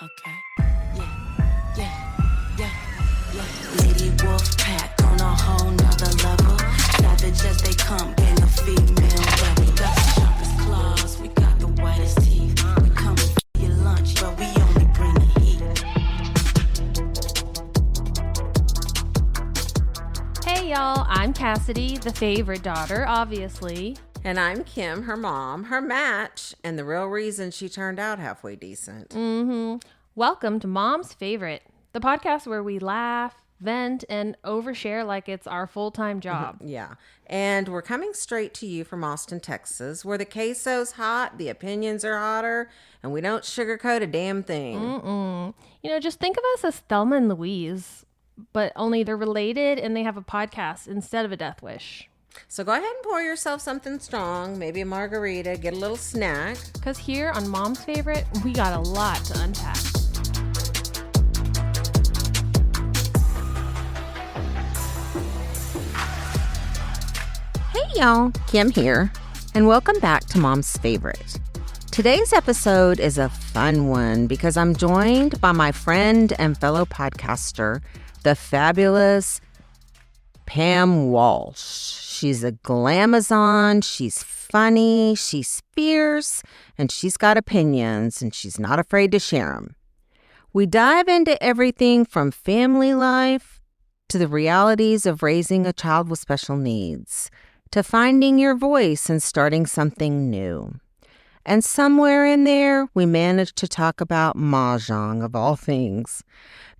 Okay. Yeah. Lady Wolf Pack on a whole nother level. Savage as they come, gang of female rebel. We got the sharpest claws, we got the whitest teeth. We come for your lunch, but we only bring the heat. Hey y'all, I'm Cassidy, the favorite daughter, obviously. And I'm Kim, her mom, her match, and the real reason she turned out halfway decent. Welcome to Mom's Favorite, the podcast where we laugh, vent, and overshare like it's our full-time job. Yeah. And we're coming straight to you from Austin, Texas, where the queso's hot, the opinions are hotter, and we don't sugarcoat a damn thing. You know, just think of us as Thelma and Louise, but only they're related and they have a podcast instead of a death wish. So go ahead and pour yourself something strong, maybe a margarita, get a little snack. Because here on Mom's Favorite, we got a lot to unpack. Hey y'all, Kim here, and welcome back to Mom's Favorite. Today's episode is a fun one because I'm joined by my friend and fellow podcaster, the fabulous Pam Walsh. She's a glamazon, she's funny, she's fierce, and she's got opinions, and she's not afraid to share them. We dive into everything from family life to the realities of raising a child with special needs, to finding your voice and starting something new. And somewhere in there, we managed to talk about mahjong, of all things.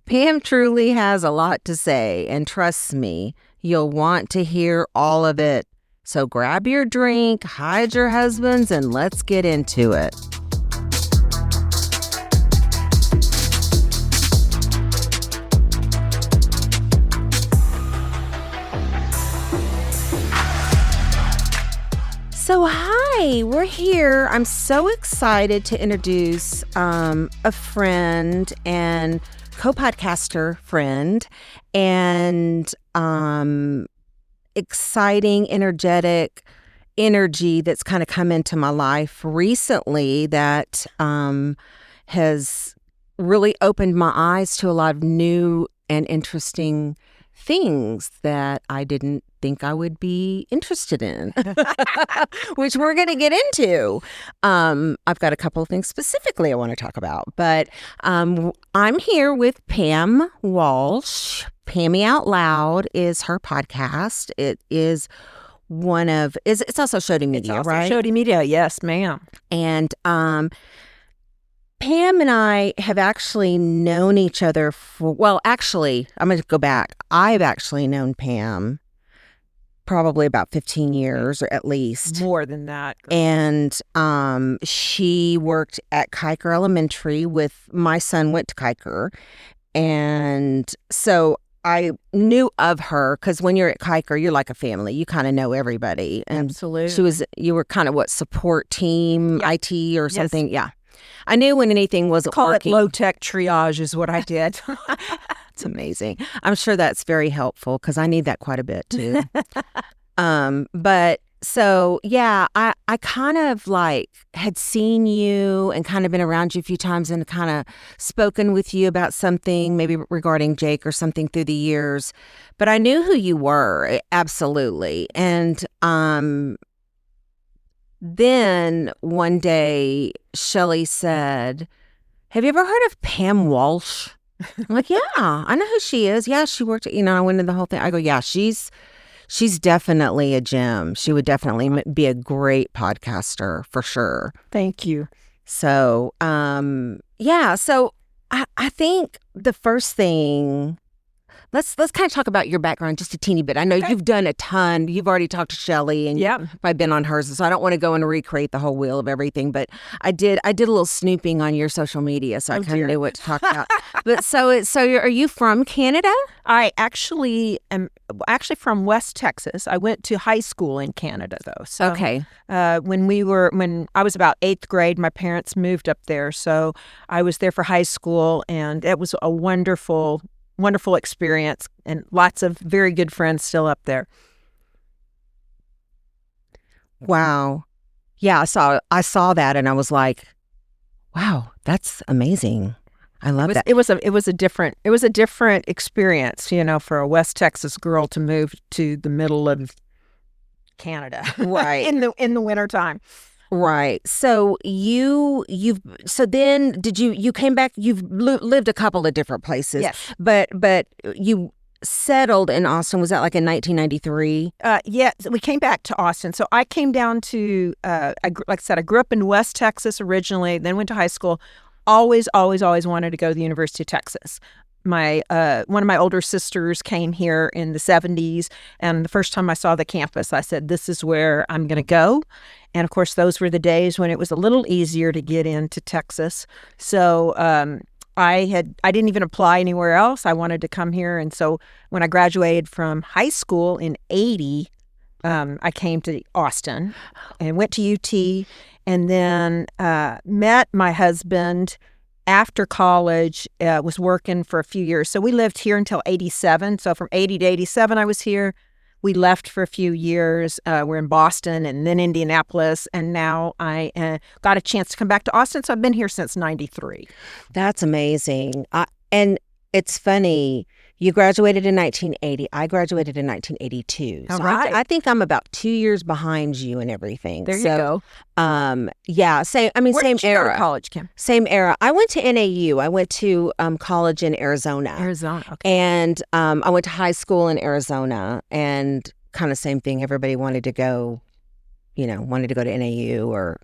Pam truly has a lot to say, and trust me, you'll want to hear all of it. So grab your drink, hide your husbands, and let's get into it. So hi, we're here. I'm so excited to introduce a friend and co-podcaster friend and exciting, energetic energy that's kind of come into my life recently that has really opened my eyes to a lot of new and interesting things that I didn't think I would be interested in, which we're going to get into. I've got a couple of things specifically I want to talk about, but I'm here with Pam Walsh. Pammy Out Loud is her podcast. It is it's also Shelly Media, right? Shelly Media, yes, ma'am. And Pam and I have actually known each other actually, I'm going to go back. I've actually known Pam probably about 15 years or at least. More than that. And she worked at Kiker Elementary my son went to Kiker. And so I knew of her because when you're at Kiker, you're like a family. You kind of know everybody. And absolutely. You were kind of support team, yeah. IT or something. Yes. Yeah. I knew when anything wasn't working. Call it low-tech triage is what I did. It's amazing. I'm sure that's very helpful because I need that quite a bit too. But so, yeah, I kind of had seen you and kind of been around you a few times and kind of spoken with you about something, maybe regarding Jake or something through the years. But I knew who you were, absolutely. And then one day, Shelly said, "Have you ever heard of Pam Walsh?" I'm like, "Yeah, I know who she is. Yeah, she worked, I went into the whole thing." I go, "Yeah, she's definitely a gem. She would definitely be a great podcaster for sure." Thank you. So, yeah, so I think the first thing, let's kind of talk about your background just a teeny bit. I know you've done a ton. You've already talked to Shelly and I've been on hers, so I don't want to go and recreate the whole wheel of everything, but I did a little snooping on your social media, so I kind of knew what to talk about. But so are you from Canada? I actually am from West Texas. I went to high school in Canada though. So okay. When I was about 8th grade, my parents moved up there, so I was there for high school, and it was a wonderful experience and lots of very good friends still up there. Wow. Yeah, I saw that and I was like, wow, that's amazing. I love that. It was a different experience, for a West Texas girl to move to the middle of Canada, Right. in the wintertime. Right. So then did you came back, you've lived a couple of different places. Yes. But you settled in Austin, was that like in 1993? Yeah, so we came back to Austin. So I came down to, like I said, I grew up in West Texas originally, then went to high school. Always wanted to go to the University of Texas. My one of my older sisters came here in the 70s, and the first time I saw the campus, I said, this is where I'm going to go. And of course, those were the days when it was a little easier to get into Texas. So I didn't even apply anywhere else. I wanted to come here. And so when I graduated from high school in 80, I came to Austin and went to UT, and then met my husband after college, was working for a few years. So we lived here until 87. So from 80 to 87, I was here. We left for a few years. We're in Boston and then Indianapolis. And now I got a chance to come back to Austin. So I've been here since 93. That's amazing. And it's funny, you graduated in 1980. I graduated in 1982. All So right. I think I'm about 2 years behind you and everything. There you go. Yeah, same Where same did you go to era. college, Kim? Same era. I went to NAU. I went to college in Arizona. Arizona. Okay. And I went to high school in Arizona, and kind of same thing. Everybody wanted to go, wanted to go to NAU, or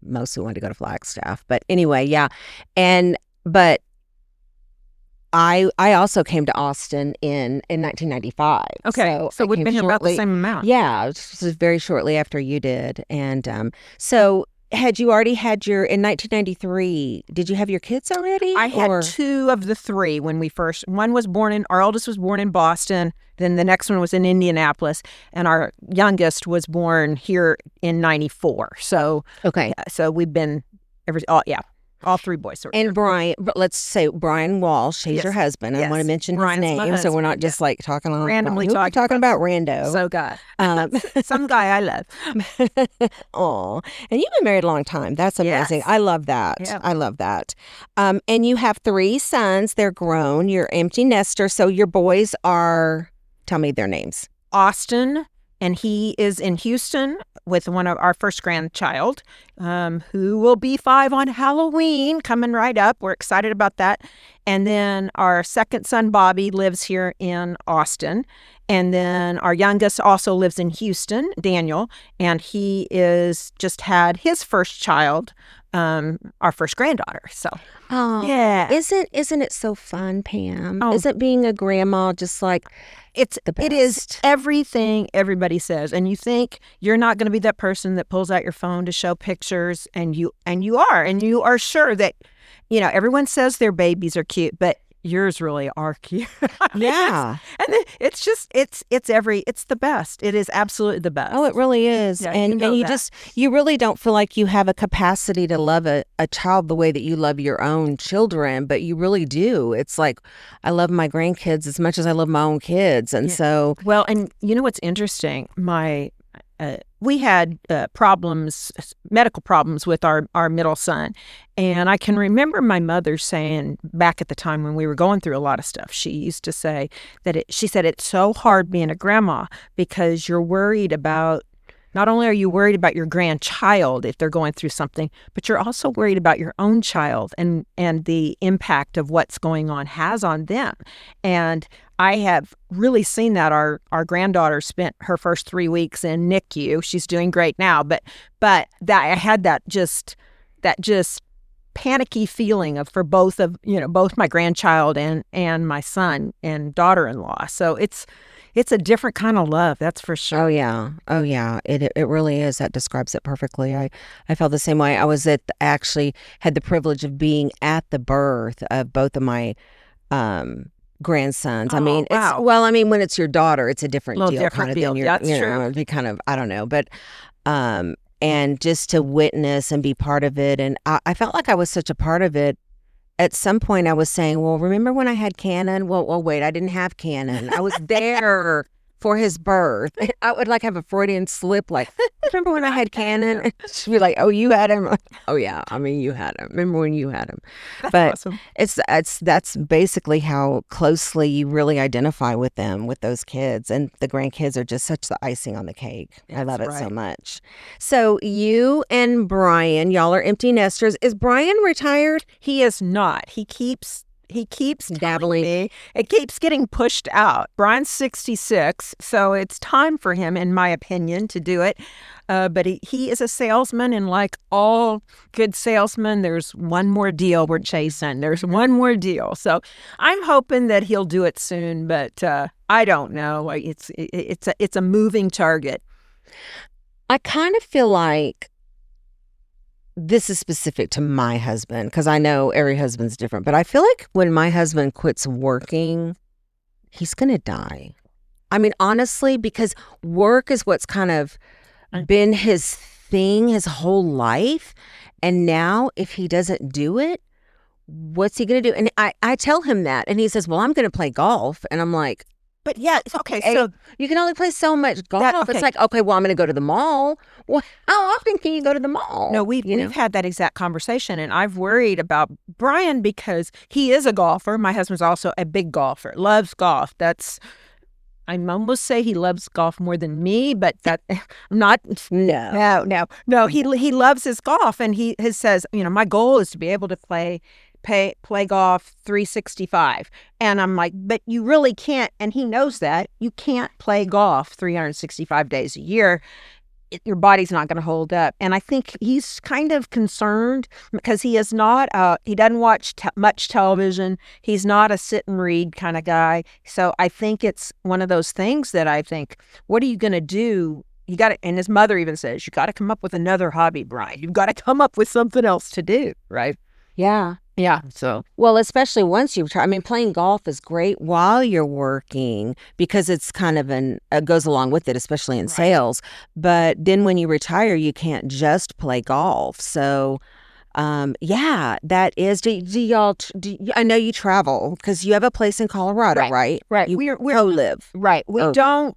mostly wanted to go to Flagstaff. But anyway, yeah. But I also came to Austin in 1995. Okay. So I we've came been here about the shortly- same amount. Yeah, this was very shortly after you did. And so had you already had in 1993, did you have your kids already? I had Or- two of the three when we first. One was our oldest was born in Boston. Then the next one was in Indianapolis, and our youngest was born here in 94. So, Okay. so we've been all three boys. And Brian, let's say Brian Walsh, he's Yes. your husband. I Yes. want to mention Brian's his my name, so we're not husband, just like talking on Randomly who are we talking talking about rando. So God, Um, some guy I love. Aw. And you've been married a long time. That's amazing. Yes. I love that. Yeah. I love that. And you have 3 sons. They're grown. You're empty nester. So your boys are, tell me their names. Austin, and he is in Houston with one of our first grandchild, who will be 5 on Halloween, coming right up. We're excited about that. And then our second son, Bobby, lives here in Austin. And then our youngest also lives in Houston, Daniel, and he is just had his first child, our first granddaughter. So, Oh, yeah. Isn't it so fun, Pam? Oh. Isn't being a grandma just like It is best? everything everybody says, and you think you're not going to be that person that pulls out your phone to show pictures, and you are sure that everyone says their babies are cute, but yours really are cute. I mean, Yeah. and it's just it's the best. It is absolutely the best. Oh, it really is. Yeah, and you know you that. you really don't feel like you have a capacity to love a child the way that you love your own children, but you really do. It's like, I love my grandkids as much as I love my own kids. And Yeah. so, Well, and you know what's interesting? We had medical problems with our middle son. And I can remember my mother saying back at the time when we were going through a lot of stuff, she used to say she said, it's so hard being a grandma because you're worried about, not only are you worried about your grandchild if they're going through something, but you're also worried about your own child and the impact of what's going on has on them. And I have really seen that. Our granddaughter spent her first 3 weeks in NICU. She's doing great now, but that I had that just panicky feeling for both my grandchild and my son and daughter-in-law. So it's a different kind of love, that's for sure. oh yeah, it really is. That describes it perfectly. I felt the same way. I actually had the privilege of being at the birth of both of my grandsons. I Oh, mean, wow. when it's your daughter, it's a different Little deal. different kind of deal. than That's true. It'd be kind of, I don't know, but and just to witness and be part of it, and I felt like I was such a part of it. At some point, I was saying, "Well, remember when I had Canon? Well, wait, I didn't have Canon. I was there for his birth. I would like have a Freudian slip. Like, remember when I had Cannon? She'd be like, "Oh, you had him." Oh yeah, I mean, you had him. Remember when you had him? But awesome. that's basically how closely you really identify with them, with those kids, and the grandkids are just such the icing on the cake. I love it so much. So you and Brian, y'all are empty nesters. Is Brian retired? He is not. He keeps Dabbling. me. It keeps getting pushed out. Brian's 66, so it's time for him, in my opinion, to do it. But he is a salesman, and like all good salesmen, there's one more deal we're chasing. There's one more deal. So I'm hoping that he'll do it soon, but I don't know. It's a moving target. I kind of feel like this is specific to my husband, because I know every husband's different, but I feel like when my husband quits working, he's going to die. I mean, honestly, because work is what's kind of been his thing his whole life. And now if he doesn't do it, what's he going to do? And I tell him that, and he says, well, I'm going to play golf. And I'm like, But yeah, okay, so you can only play so much golf. okay. It's like, okay, well, I'm going to go to the mall. Well, how often can you go to the mall? No, we've had that exact conversation, and I've worried about Brian because he is a golfer. My husband's also a big golfer, loves golf. I almost say he loves golf more than me, but that not. No. He loves his golf, and he says, my goal is to be able to play golf 365. And I'm like, but you really can't. And he knows that you can't play golf 365 days a year. Your body's not going to hold up. And I think he's kind of concerned because he is not, he doesn't watch much television. He's not a sit and read kind of guy. So I think it's one of those things that I think, what are you going to do? You got to, and his mother even says, you got to come up with another hobby, Brian. You've got to come up with something else to do. Right. Yeah. Yeah. So, well, especially once you retire. I mean, playing golf is great while you're working because it's kind of goes along with it, especially in sales. But then when you retire, you can't just play golf. So, yeah, that is. Do y'all? I know you travel because you have a place in Colorado, right? Right. You live. Right. We don't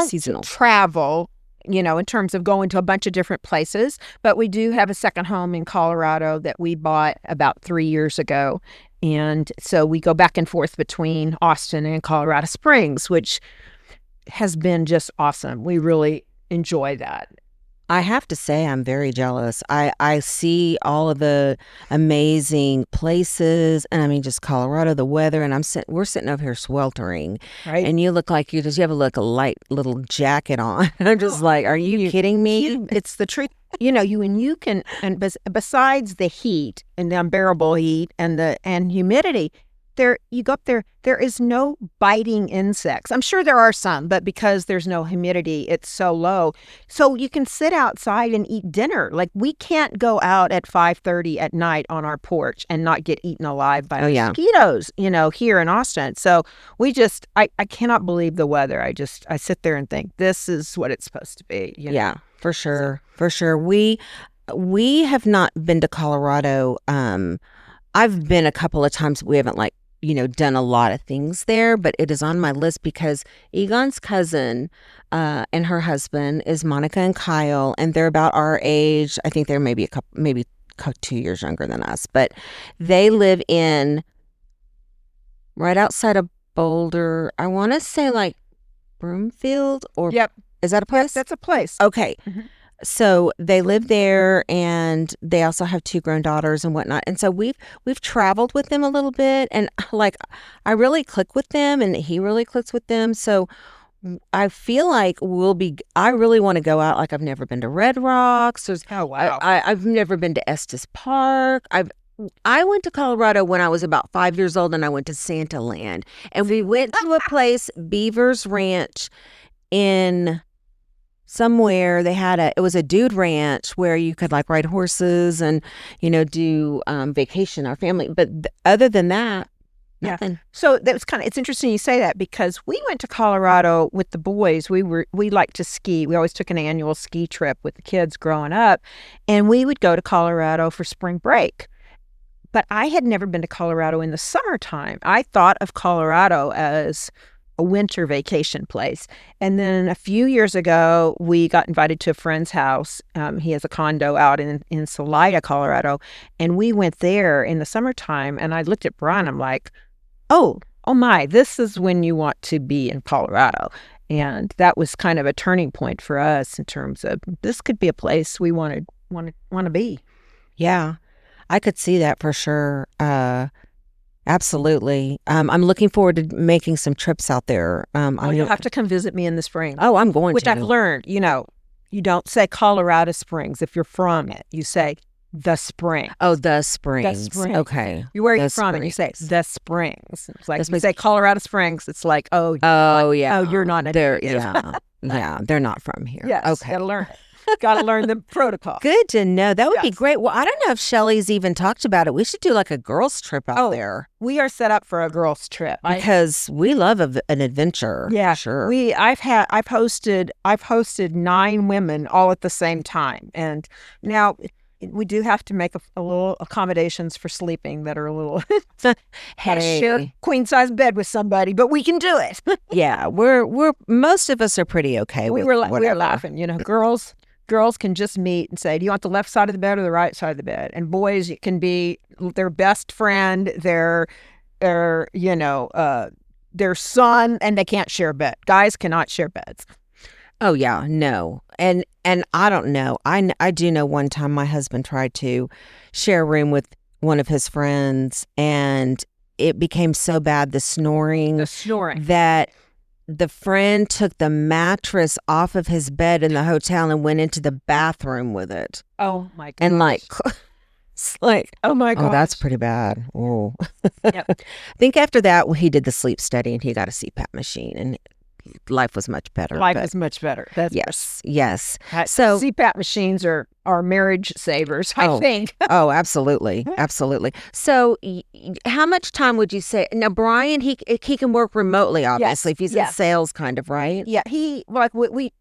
seasonal. travel, in terms of going to a bunch of different places. But we do have a second home in Colorado that we bought about 3 years ago. And so we go back and forth between Austin and Colorado Springs, which has been just awesome. We really enjoy that. I have to say I'm very jealous. I see all of the amazing places, and I mean just Colorado, the weather, and we're sitting over here sweltering, right? And you look like you have a light little jacket on. I'm just like, are you kidding me? It's the truth. You can, and besides the heat and the unbearable heat and humidity, you go up there is no biting insects. I'm sure there are some, but because there's no humidity, it's so low. So you can sit outside and eat dinner. Like, we can't go out at 5:30 at night on our porch and not get eaten alive by mosquitoes, here in Austin. So I cannot believe the weather. I sit there and think, this is what it's supposed to be. Yeah, for sure. For sure. We have not been to Colorado. I've been a couple of times. We haven't done a lot of things there, but it is on my list because Egon's cousin and her husband is Monica and Kyle, and they're about our age. I think they're maybe 2 years younger than us, but they live right outside of Boulder. I want to say like Broomfield or yep. Is that a place? Yes, that's a place. Okay. Mm-hmm. So they live there, and they also have 2 grown daughters and whatnot. And so we've traveled with them a little bit, and I really click with them, and he really clicks with them. So I feel like I really want to go out. Like, I've never been to Red Rocks. Oh, wow. I've never been to Estes Park. I went to Colorado when I was about 5 years old, and I went to Santa Land, and we went to a place, Beaver's Ranch, in somewhere. It was a dude ranch where you could ride horses and, do vacation, our family. But other than that, nothing. Yeah. So that was it's interesting you say that, because we went to Colorado with the boys. We like to ski. We always took an annual ski trip with the kids growing up, and we would go to Colorado for spring break. But I had never been to Colorado in the summertime. I thought of Colorado as a winter vacation place. And then a few years ago, we got invited to a friend's house. He has a condo out in Salida, Colorado. And we went there in the summertime. And I looked at Brian. I'm like, oh my, this is when you want to be in Colorado. And that was kind of a turning point for us in terms of this could be a place we want to be. Yeah, I could see that for sure. Absolutely. I'm looking forward to making some trips out there. You'll have to come visit me in the spring. Oh, I'm going Which to. I've learned, you don't say Colorado Springs if you're from it. You say the spring. Oh, the Springs. The Springs. Okay. Where are you The from? And you say Springs. the Springs. It's like This you makes- say Colorado Springs. It's like, Oh, yeah. oh, you're not a They're native. yeah, they're not from here. Yes. Okay. Gotta learn it. Gotta learn the protocol. Good to know. That would be Yes. great. Well, I don't know if Shelly's even talked about it. We should do like a girls' trip out there We are set up for a girls' trip. because we love an adventure. Yeah, sure. I've hosted 9 women all at the same time, and now we do have to make a little accommodations for sleeping that are a little share queen size bed with somebody, but we can do it. Yeah, we're most of us are pretty okay. we with were whatever. laughing, girls can just meet and say, do you want the left side of the bed or the right side of the bed? And boys, it can be their best friend, their son, and they can't share a bed. Guys cannot share beds. Oh yeah, no. And I don't know. I do know one time my husband tried to share a room with one of his friends, and it became so bad, the snoring, that the friend took the mattress off of his bed in the hotel and went into the bathroom with it. Oh my god. And it's like, oh my god. oh, that's pretty bad. Oh. Yep. I think after that, he did the sleep study and he got a CPAP machine, and life was much better. Life but is much better. That's yes. so CPAP machines are marriage savers, I think. Oh, absolutely. Absolutely. So how much time would you say? Now, Brian, he can work remotely, obviously, if he's in sales kind of, right? Yeah, we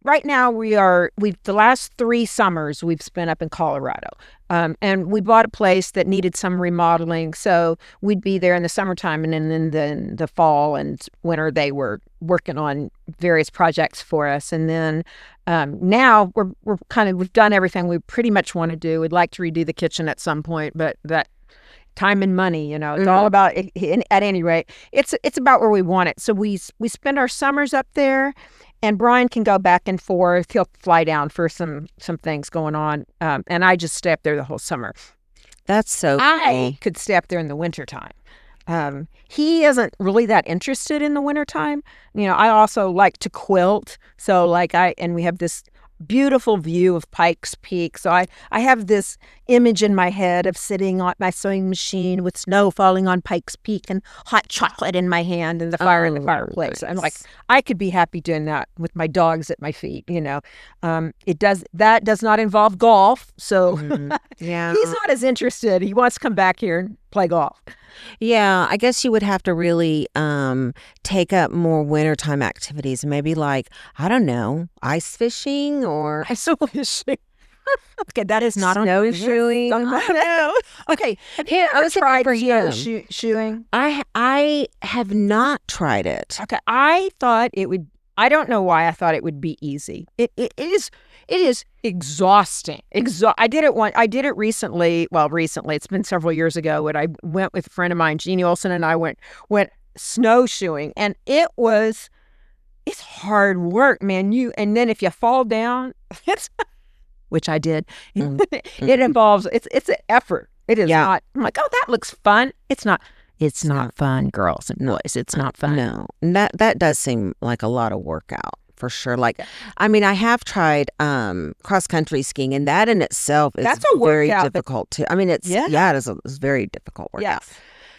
right now the last 3 summers we've spent up in Colorado. And we bought a place that needed some remodeling, so we'd be there in the summertime, and then the fall and winter they were working on various projects for us. And then now we've done everything we pretty much want to do. We'd like to redo the kitchen at some point, but that time and money, it's all about it. At any rate, it's about where we want it. So we spend our summers up there. And Brian can go back and forth. He'll fly down for some things going on. And I just stay up there the whole summer. That's so cool. I could stay up there in the wintertime. He isn't really that interested in the wintertime. I also like to quilt. So and we have this beautiful view of Pikes Peak. So I have this image in my head of sitting on my sewing machine with snow falling on Pikes Peak and hot chocolate in my hand and the fire in the fireplace. I'm like, I could be happy doing that with my dogs at my feet. That does not involve golf. So yeah, he's not as interested. He wants to come back here and play golf. Yeah, I guess you would have to really take up more wintertime activities, maybe like, I don't know, ice fishing or ice fishing. Okay, that is not snowshoeing. I know. Okay, I was tried for you shoeing. I have not tried it. Okay, I thought it would. I don't know why I thought it would be easy. It is exhausting. I did it recently. Well, recently, it's been several years ago when I went with a friend of mine, Jeannie Olson, and I went snowshoeing, and it's hard work, man. And then if you fall down, which I did, it involves it's an effort. It is not. I'm like, oh, that looks fun. It's not. It's not fun, girls and boys. It's not fun. No, that does seem like a lot of workout for sure. Like, I mean, I have tried cross country skiing, and that in itself is very difficult too. I mean, it is a very difficult workout. Yes.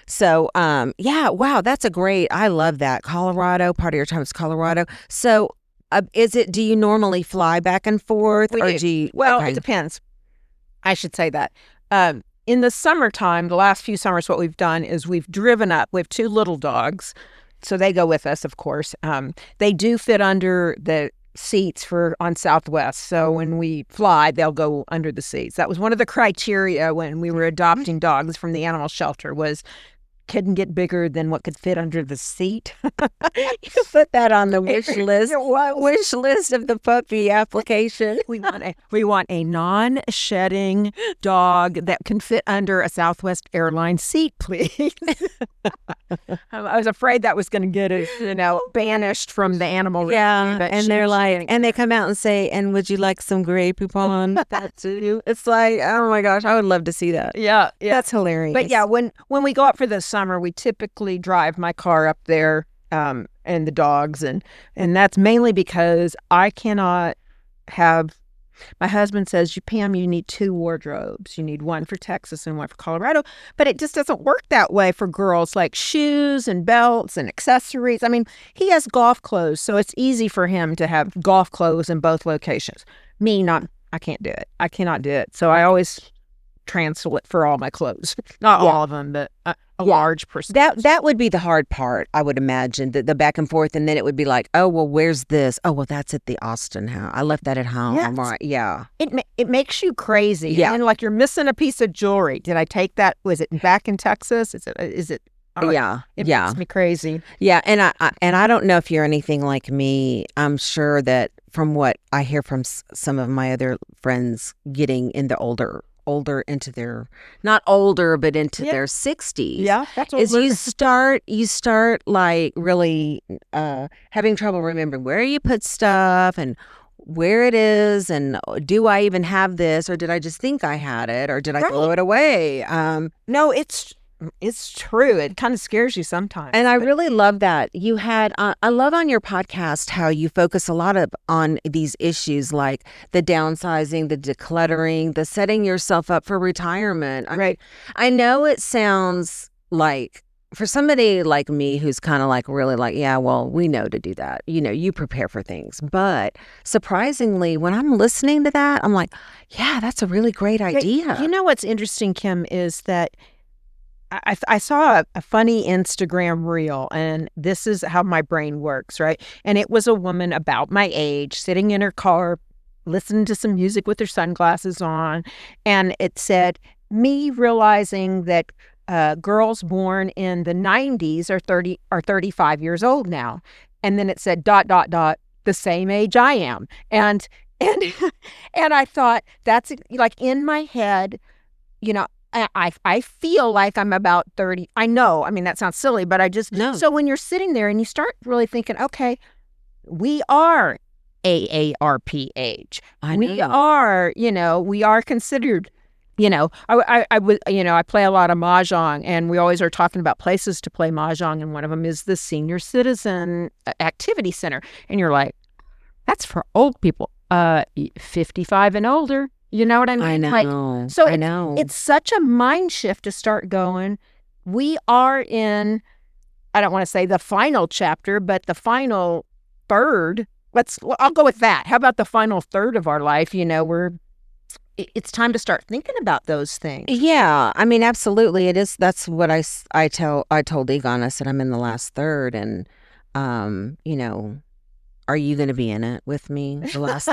So, wow, that's a great. I love that. Colorado, part of your time is Colorado. So, do you normally fly back and forth, or do you? Well, it depends. I should say that. In the summertime, the last few summers, what we've done is we've driven up. We have 2 little dogs, so they go with us, of course. They do fit under the seats on Southwest, so when we fly, they'll go under the seats. That was one of the criteria when we were adopting dogs from the animal shelter, was couldn't get bigger than what could fit under the seat. You put that on the wish list. It was. Wish list of the puppy application. We want a non-shedding dog that can fit under a Southwest Airlines seat, please. I was afraid that was going to get us, banished from the animal rescue. Yeah, but and they're like, and they come out and say, "And would you like some Grey Poupon?" That too. It's like, oh my gosh, I would love to see that. yeah. That's hilarious. But yeah, when we go up for the summer, we typically drive my car up there, and the dogs, and that's mainly because I cannot have. My husband says, Pam, you need 2 wardrobes. You need one for Texas and one for Colorado. But it just doesn't work that way for girls, like shoes and belts and accessories. I mean, he has golf clothes, so it's easy for him to have golf clothes in both locations. Me, not. I can't do it. I cannot do it. So I always translate for all my clothes. Not all of them, but a large percentage. that would be the hard part, I would imagine, the back and forth, and then it would be like, oh, well, where's this? Oh, well, that's at the Austin house. I left that at home. Yes. Right. Yeah. It makes you crazy. Yeah. And like you're missing a piece of jewelry. Did I take that? Was it back in Texas? Is it? Yeah. It Yeah. makes me crazy. Yeah, and I don't know if you're anything like me. I'm sure that from what I hear from some of my other friends getting in the older into their, not older, but into their 60s. Yeah, that's what is you start like really having trouble remembering where you put stuff and where it is, and do I even have this, or did I just think I had it, or did I throw it away? No, it's true. It kind of scares you sometimes. And I really love that you had. I love on your podcast how you focus a lot on these issues like the downsizing, the decluttering, the setting yourself up for retirement. Right. I know it sounds like, for somebody like me who's kind of like really like, yeah, well, we know to do that. You prepare for things. But surprisingly, when I'm listening to that, I'm like, yeah, that's a really great idea. You know what's interesting, Kim, is that I saw a funny Instagram reel, and this is how my brain works, right? And it was a woman about my age sitting in her car, listening to some music with her sunglasses on, and it said, me realizing that girls born in the 90s are 35 years old now. And then it said, ... the same age I am. And I thought, that's like in my head, I feel like I'm about 30. I know. I mean, that sounds silly, but I just know. So when you're sitting there and you start really thinking, okay, we are AARP age. We are, we are considered, I play a lot of mahjong, and we always are talking about places to play mahjong, and one of them is the Senior Citizen Activity Center. And you're like, that's for old people, 55 and older. You know what I mean? I know. I know. It's such a mind shift to start going. We are in, I don't want to say the final chapter, but the final third. I'll go with that. How about the final third of our life? It's time to start thinking about those things. Yeah, I mean, absolutely, it is. That's what I told Egon. I said I'm in the last third, and are you going to be in it with me? The last.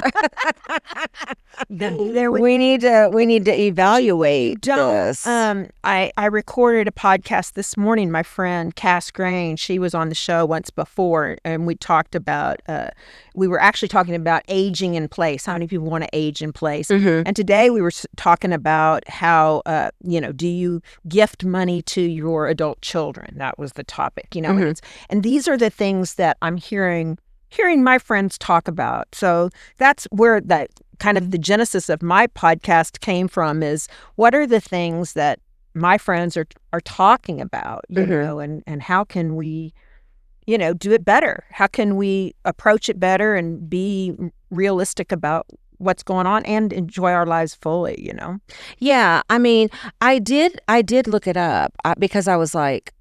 We need to evaluate this. I recorded a podcast this morning. My friend Cass Grain, she was on the show once before, and we talked about. We were actually talking about aging in place. How many people want to age in place? Mm-hmm. And today we were talking about how do you gift money to your adult children? That was the topic. Mm-hmm. And these are the things that I'm hearing my friends talk about. So that's where that kind of the genesis of my podcast came from, is what are the things that my friends are talking about, and how can we, do it better? How can we approach it better and be realistic about what's going on and enjoy our lives fully, Yeah. I mean, I did look it up because I was like,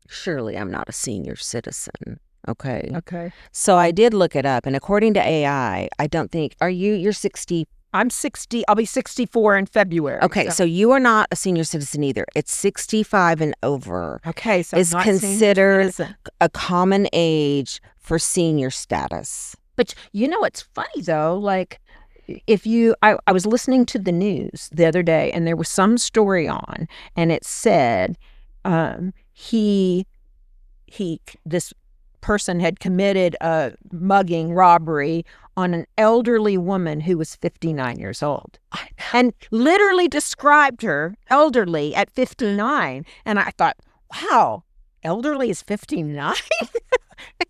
surely I'm not a senior citizen. Okay. So I did look it up, and according to AI, I don't think, you're 60? I'm 60. I'll be 64 in February. Okay, so you are not a senior citizen either. It's 65 and over. Okay, so it's considered a common age for senior status. But it's funny though, like I was listening to the news the other day, and there was some story on, and it said, this person had committed a mugging robbery on an elderly woman who was 59 years old, and literally described her elderly at 59. And I thought, wow, elderly is 59.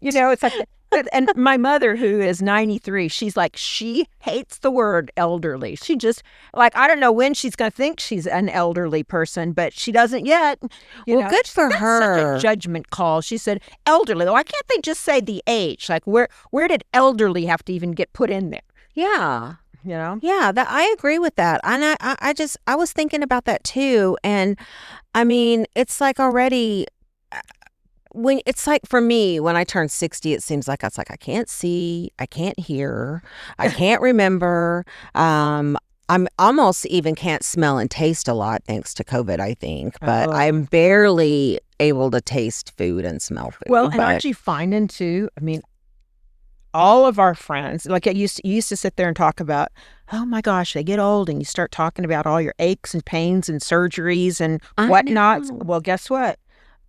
It's like, and my mother, who is 93, she's like, she hates the word elderly. She just, like, I don't know when she's going to think she's an elderly person, but she doesn't yet. Well, good for That's her. such a judgment call. She said, elderly. Why can't they just say the age? Like, where did elderly have to even get put in there? Yeah. Yeah, that I agree with that. And I was thinking about that too. And I mean, it's like already when it's like for me, when I turn 60, it seems like it's like I can't see, I can't hear, I can't remember. I'm almost even can't smell and taste a lot thanks to COVID, I think. But I'm barely able to taste food and smell food. Well, and aren't you finding too? I mean, all of our friends, like you used to sit there and talk about, oh my gosh, they get old, and you start talking about all your aches and pains and surgeries and whatnot. Well, guess what?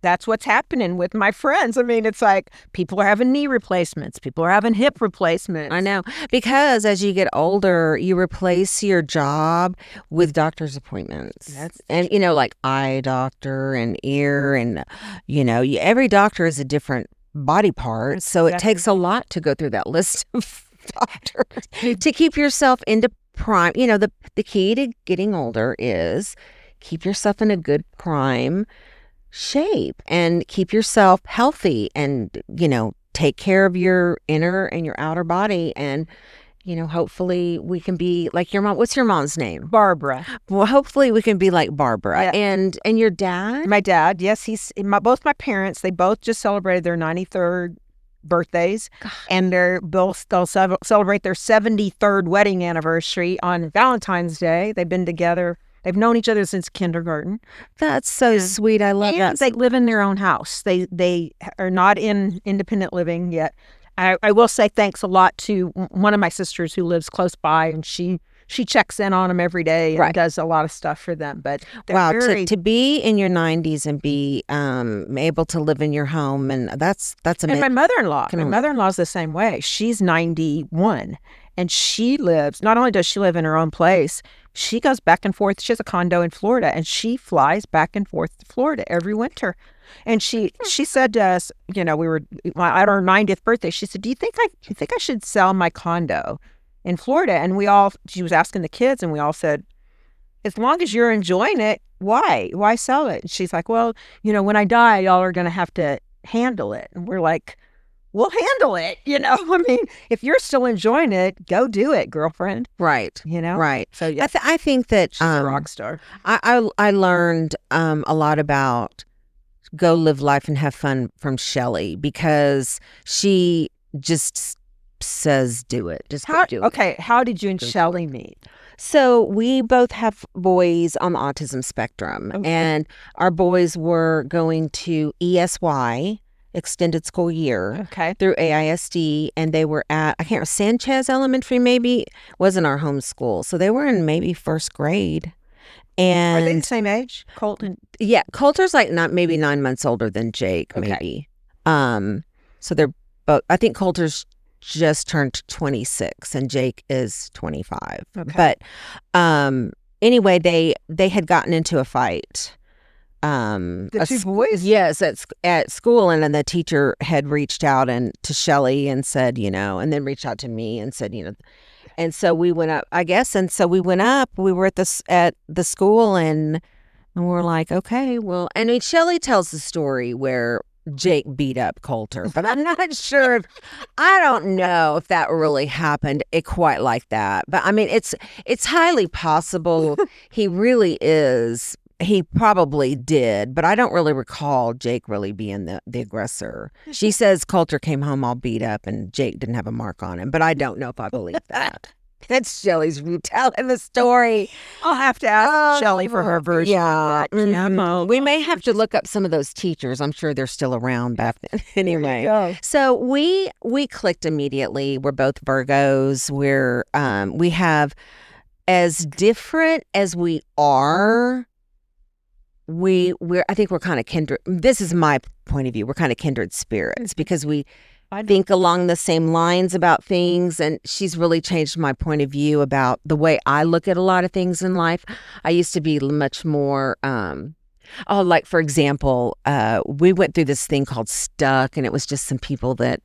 That's what's happening with my friends. I mean, it's like people are having knee replacements. People are having hip replacements. I know. Because as you get older, you replace your job with doctor's appointments. And, like eye doctor and ear and, every doctor is a different body part. So it takes a lot to go through that list of doctors to keep yourself into prime. The key to getting older is keep yourself in a good prime shape and keep yourself healthy and take care of your inner and your outer body, and hopefully we can be like your mom. What's your mom's name? Barbara. Well, hopefully we can be like Barbara. Yeah. And your dad? My dad, yes, both my parents, they both just celebrated their 93rd birthdays. God. And they'll celebrate their 73rd wedding anniversary on Valentine's Day. They've been together. They've known each other since kindergarten. That's so sweet. I love that. They live in their own house. They are not in independent living yet. I will say thanks a lot to one of my sisters who lives close by, and she checks in on them every day and does a lot of stuff for them. But wow, to be in your 90s and be able to live in your home, and that's amazing. And my mother-in-law's the same way. She's 91. And she lives, not only does she live in her own place, she goes back and forth. She has a condo in Florida, and she flies back and forth to Florida every winter. And she said to us, we were at our 90th birthday. She said, "Do you think I should sell my condo in Florida?" And she was asking the kids, and we all said, "As long as you're enjoying it, why sell it?" And she's like, "Well, when I die, y'all are going to have to handle it." And we're like, we'll handle it. I mean, if you're still enjoying it, go do it, girlfriend. Right. Right. So yeah, I think that she's a rock star. I learned a lot about go live life and have fun from Shelly, because she just says do it. Just go do it. Okay, how did you and Shelly meet? So we both have boys on the autism spectrum, and our boys were going to ESY, extended school year, through AISD, and they were at, I can't remember, Sanchez Elementary, maybe, wasn't our home school. So they were in maybe first grade. And are they the same age, Colton? Yeah, Coulter's like maybe 9 months older than Jake, maybe. So they're both, I think Coulter's just turned 26 and Jake is 25. But anyway, they had gotten into a fight. The two boys? Yes, at school, and then the teacher had reached out to Shelly and said, and then reached out to me and said, and so we went up, I guess, and so we went up. We were at the school, and we're like, okay, well, and I mean, Shelly tells the story where Jake beat up Coulter, but I'm not sure. I don't know if that really happened quite like that. But I mean, it's highly possible he really is. He probably did, but I don't really recall Jake really being the aggressor. She says Coulter came home all beat up and Jake didn't have a mark on him, but I don't know if I believe that. That's Shelly's retelling the story. I'll have to ask Shelly for her version. Yeah. We may have to look up some of those teachers. I'm sure they're still around back then. Anyway. Yeah. So we clicked immediately. We're both Virgos. We have, as different as we are, I think we're kind of kindred. This is my point of view. We're kind of kindred spirits because we think along the same lines about things, and she's really changed my point of view about the way I look at a lot of things in life. I used to be much more like for example, we went through this thing called Stuck, and it was just some people that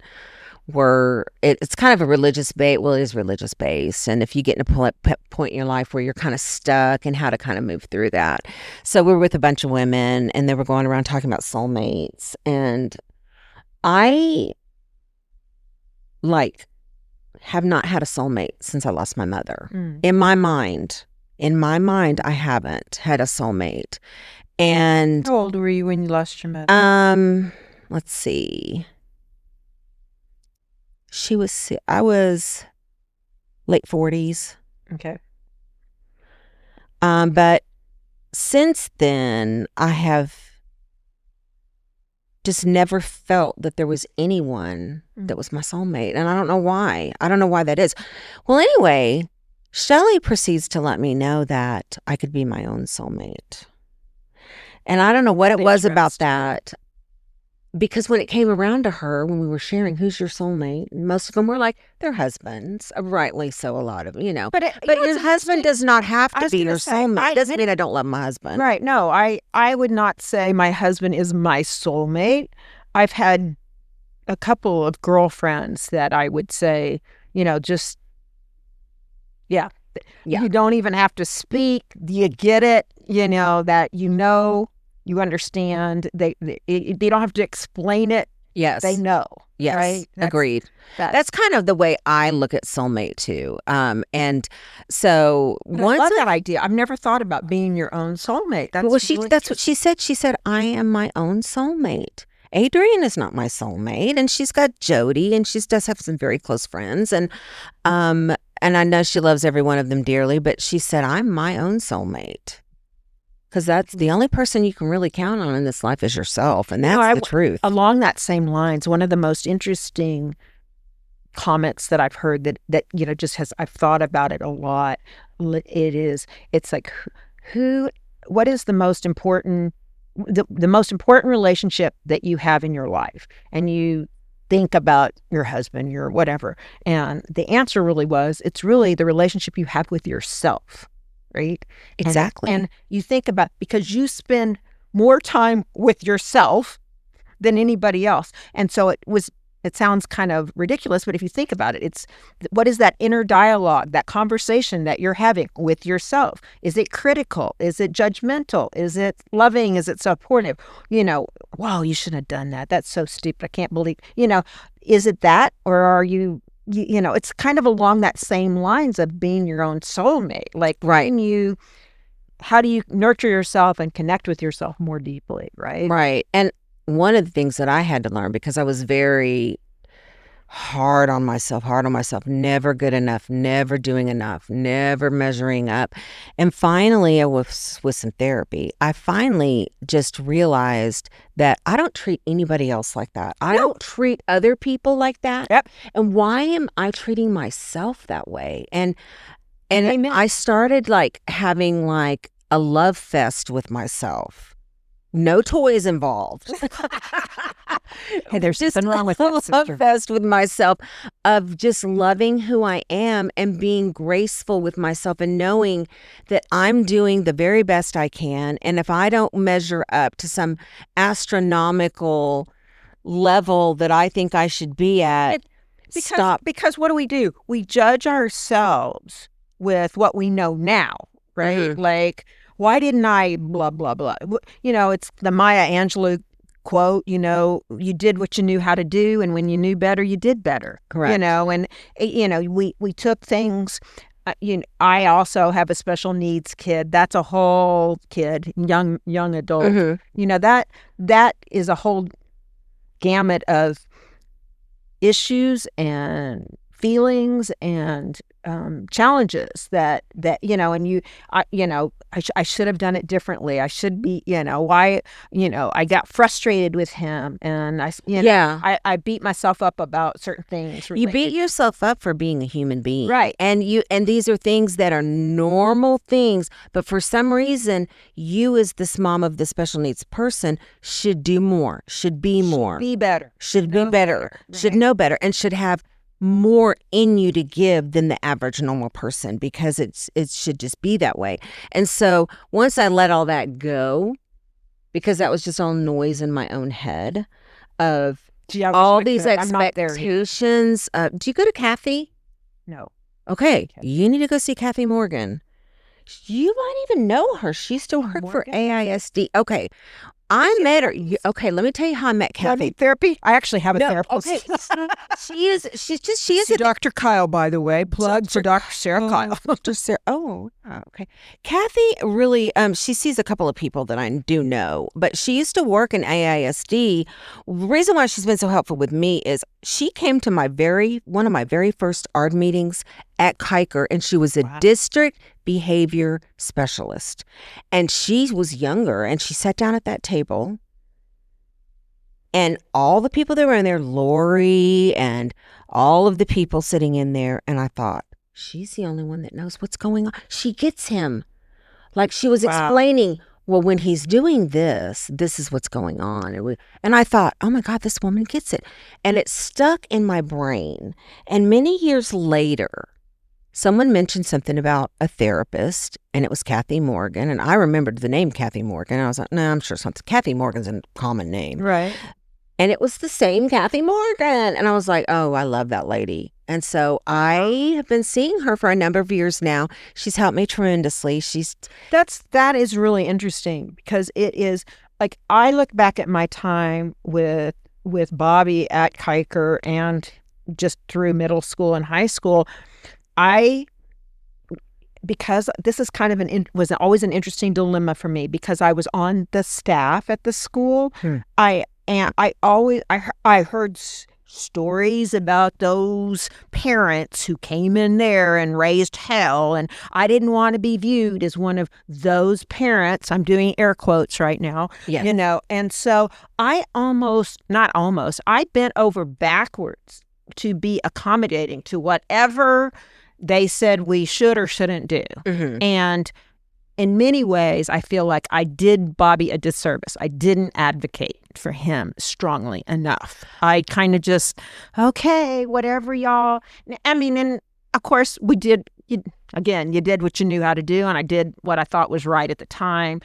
it's kind of a religious base. Well, it is religious based, and if you get in a point in your life where you're kind of stuck and how to kind of move through that. So we were with a bunch of women, and they were going around talking about soulmates, and I have not had a soulmate since I lost my mother. In my mind, I haven't had a soulmate. And how old were you when you lost your mother? Let's see. I was late 40s. Okay. But since then, I have just never felt that there was anyone that was my soulmate. And I don't know why. I don't know why that is. Well, anyway, Shelly proceeds to let me know that I could be my own soulmate. And I don't know what it was about that. Because when it came around to her, when we were sharing who's your soulmate, most of them were like their husbands, rightly so, a lot of, But your husband does not have to be your soulmate. Doesn't mean I don't love my husband. Right. No, I would not say my husband is my soulmate. I've had a couple of girlfriends that I would say, just, yeah. You don't even have to speak. You get it, that you understand. They don't have to explain it. Yes. They know. Yes. Right? Agreed. That's kind of the way I look at soulmate too. And so I love that idea. I've never thought about being your own soulmate. That's what she said. She said, I am my own soulmate. Adrian is not my soulmate, and she's got Jody, and she does have some very close friends, and I know she loves every one of them dearly, but she said, I'm my own soulmate. Because that's the only person you can really count on in this life is yourself. And that's the truth. Along that same lines, one of the most interesting comments that I've heard that I've thought about it a lot. It's like, what is the most important, the most important relationship that you have in your life? And you think about your husband, your whatever. And the answer really was, it's really the relationship you have with yourself. Right? Exactly. And you think about, because you spend more time with yourself than anybody else. And so it sounds kind of ridiculous, but if you think about it, what is that inner dialogue, that conversation that you're having with yourself? Is it critical? Is it judgmental? Is it loving? Is it supportive? Wow, you shouldn't have done that. That's so stupid. I can't believe, is it that? Or are you it's kind of along that same lines of being your own soulmate. Like, right. How do you nurture yourself and connect with yourself more deeply, right? Right. And one of the things that I had to learn, because I was very hard on myself, never good enough, never doing enough, never measuring up. And finally, with some therapy, I finally just realized that I don't treat anybody else like that. I don't treat other people like that. Yep. And why am I treating myself that way? And Amen. I started having a love fest with myself. No toys involved. Hey, there's nothing wrong with that, love fest with myself, of just loving who I am and being graceful with myself and knowing that I'm doing the very best I can. And if I don't measure up to some astronomical level that I think I should be at, stop. Because what do? We judge ourselves with what we know now, right? Mm-hmm. Like, why didn't I blah, blah, blah? It's the Maya Angelou quote, you did what you knew how to do, and when you knew better, you did better. Correct. And, we took things, I also have a special needs kid. That's a whole kid, young adult. Mm-hmm. That is a whole gamut of issues and feelings and challenges that and I should have done it differently. I should be, why, I got frustrated with him, and I beat myself up about certain things. You beat yourself up for being a human being. Right. And these are things that are normal things, but for some reason, you as this mom of the special needs person should do more, should be more. Be better. Should be better. Right. Should know better, and should have more in you to give than the average normal person, because it should just be that way. And so once I let all that go, because that was just all noise in my own head of all these expectations. Do you go to Kathy? No. Okay. You need to go see Kathy Morgan. You might even know her. She used to work for AISD. Okay. I met her. Okay, let me tell you how I met Kathy. Therapy? I actually have a therapist. Okay. She is Dr. Kyle, by the way. Plug for Dr. Sarah Kyle. Dr. Sarah. Okay. Kathy really, she sees a couple of people that I do know, but she used to work in AISD. The reason why she's been so helpful with me is she came to one of my very first ARD meetings at Kiker, and she was a district behavior specialist. And she was younger, and she sat down at that table, and all the people that were in there, Lori and all of the people sitting in there, and I thought, she's the only one that knows what's going on. She gets him. Like she was explaining, well, when he's doing this is what's going on. And I thought, oh my God, this woman gets it. And it stuck in my brain. And many years later, someone mentioned something about a therapist, and it was Kathy Morgan. And I remembered the name Kathy Morgan. And I was like, no, I'm sure Kathy Morgan's a common name. Right. And it was the same Kathy Morgan. And I was like, oh, I love that lady. And so I have been seeing her for a number of years now. She's helped me tremendously. That is really interesting, because it is like, I look back at my time with Bobby at Kiker and just through middle school and high school. Because this is kind of was always an interesting dilemma for me, because I was on the staff at the school. I heard stories about those parents who came in there and raised hell, and I didn't want to be viewed as one of those parents. I'm doing air quotes right now. Yes. And so I bent over backwards to be accommodating to whatever they said we should or shouldn't do. Mm-hmm. And in many ways, I feel like I did Bobby a disservice. I didn't advocate for him strongly enough. I kind of just, okay, whatever, y'all. I mean, and of course, we did. You did what you knew how to do, and I did what I thought was right at the time.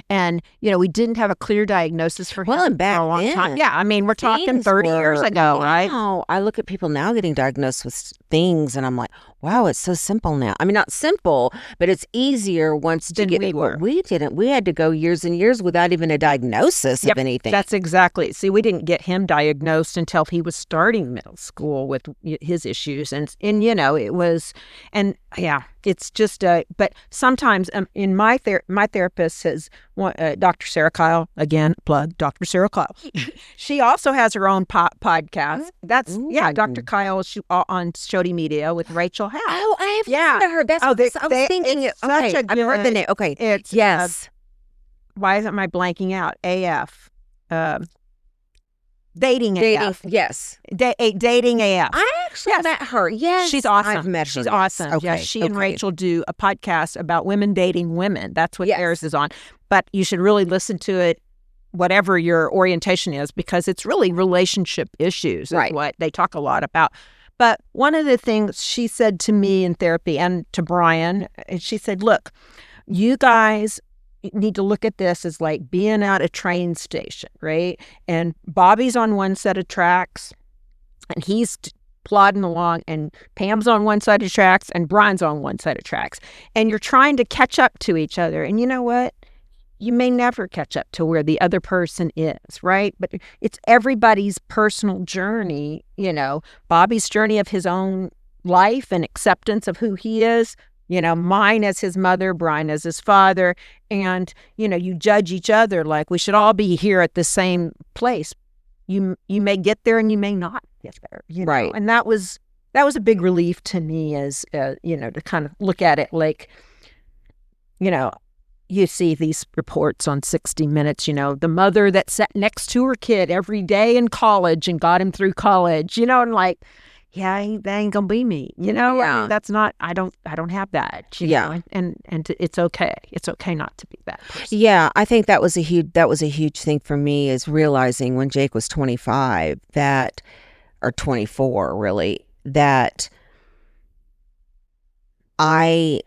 And, we didn't have a clear diagnosis for him and back for a long then, time. Yeah, I mean, we're talking 30 years ago, right? Wow. I look at people now getting diagnosed with things, and I'm like, wow, it's so simple now. I mean, not simple, but it's easier once to get we were. We didn't. We had to go years and years without even a diagnosis of anything. That's exactly. See, we didn't get him diagnosed until he was starting middle school with his issues. And it was, and yeah, it's just, but sometimes in my therapist says, Dr. Sarah Kyle, again, plug Dr. Sarah Kyle. She also has her own podcast. That's, Dr. Kyle on Shelly Media with Rachel Howe. Oh, I have listened to her. That's what I was thinking. It's okay, such a I've heard the name. Okay, it's, yes. Why isn't my blanking out? AF. Dating AF. Yes. Dating AF. I actually met her. Yes. She's awesome. I've met her. She's awesome. Okay. Yes, she and Rachel do a podcast about women dating women. That's what theirs is on. But you should really listen to it, whatever your orientation is, because it's really relationship issues. Right. What they talk a lot about. But one of the things she said to me in therapy and to Brian, she said, look, you guys need to look at this as like being at a train station, right? And Bobby's on one set of tracks and he's plodding along, and Pam's on one side of tracks and Brian's on one side of tracks. And you're trying to catch up to each other. And you know what? You may never catch up to where the other person is, right? But it's everybody's personal journey, Bobby's journey of his own life and acceptance of who he is, mine as his mother, Brian as his father. And, you judge each other like we should all be here at the same place. You may get there and you may not get there. Right. And that was that was a big relief to me, as to kind of look at it like, you see these reports on 60 Minutes, the mother that sat next to her kid every day in college and got him through college, and like, yeah, that ain't gonna be me, I mean, that's not, I don't have that, know, and it's okay. It's okay not to be that person. Yeah, I think that was a huge thing for me, is realizing when Jake was 25 or 24 really, that I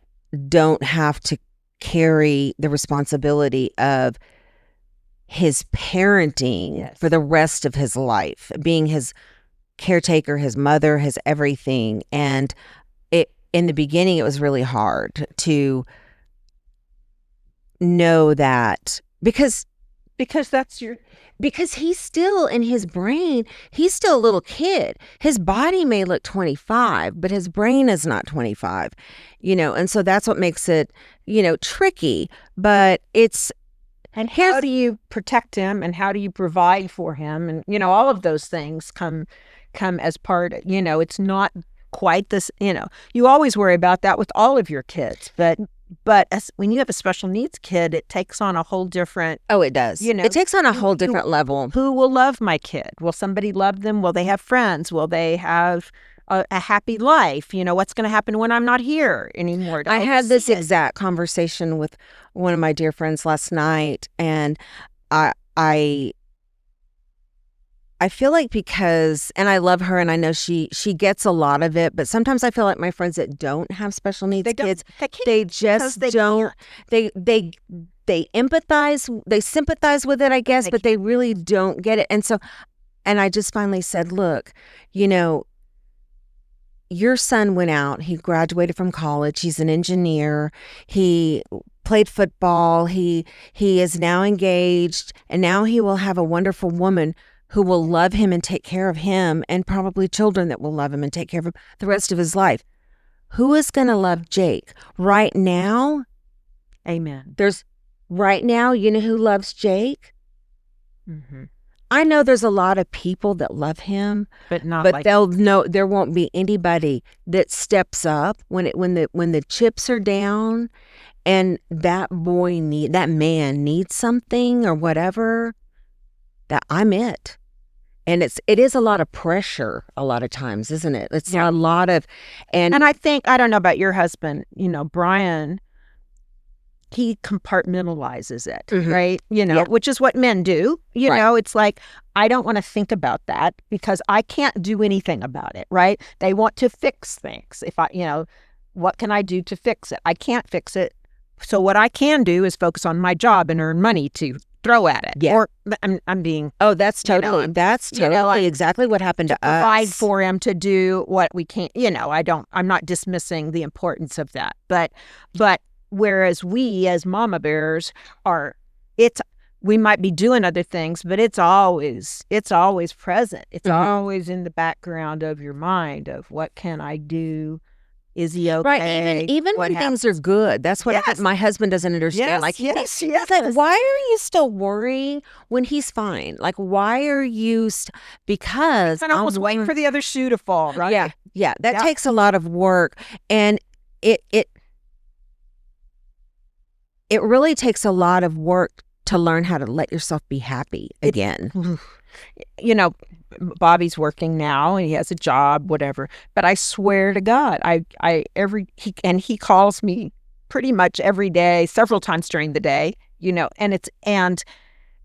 don't have to carry the responsibility of his parenting for the rest of his life, being his caretaker, his mother, his everything. And in the beginning, it was really hard to know that, because he's still, in his brain, he's still a little kid. His body may look 25, but his brain is not 25, and so that's what makes it, tricky. But and how do you protect him, and how do you provide for him? And, all of those things come as part, it's not quite this, you always worry about that with all of your kids, but when you have a special needs kid, it takes on a whole different... Oh, it does. It takes on a whole different level. Who will love my kid? Will somebody love them? Will they have friends? Will they have a happy life? What's going to happen when I'm not here anymore? I had this exact conversation with one of my dear friends last night, and I feel like, because, and I love her, and I know she gets a lot of it, but sometimes I feel like my friends that don't have special needs kids, they just don't, they empathize, they sympathize with it, I guess, but they really don't get it. And I just finally said, look, your son went out, he graduated from college, he's an engineer, he played football, he is now engaged, and now he will have a wonderful woman who will love him and take care of him, and probably children that will love him and take care of him the rest of his life. Who is going to love Jake right now? Amen. Right now, you know who loves Jake? Mm-hmm. I know there's a lot of people that love him, but they'll know there won't be anybody that steps up when the chips are down, and that man needs something or whatever. That I'm it. And it is a lot of pressure a lot of times, isn't it? It's a lot of, and I think, I don't know about your husband, Brian, he compartmentalizes it, right? Which is what men do, it's like, I don't want to think about that because I can't do anything about it, right? They want to fix things. If what can I do to fix it? I can't fix it. So what I can do is focus on my job and earn money to throw at it. Yeah. Or I'm being... Oh, that's totally exactly what happened to us. Provide for him to do what we can't, I'm not dismissing the importance of that. But whereas we as mama bears we might be doing other things, but it's always present. It's always in the background of your mind of what can I do? Is he okay? Right, even when things are good. That's what my husband doesn't understand. Yes. Like, why are you still worrying when he's fine? Like, why are you... because... I'm almost waiting for the other shoe to fall, right? Yeah. That takes a lot of work. And it really takes a lot of work to learn how to let yourself be happy again. Bobby's working now and he has a job, whatever. But I swear to God, he calls me pretty much every day, several times during the day, and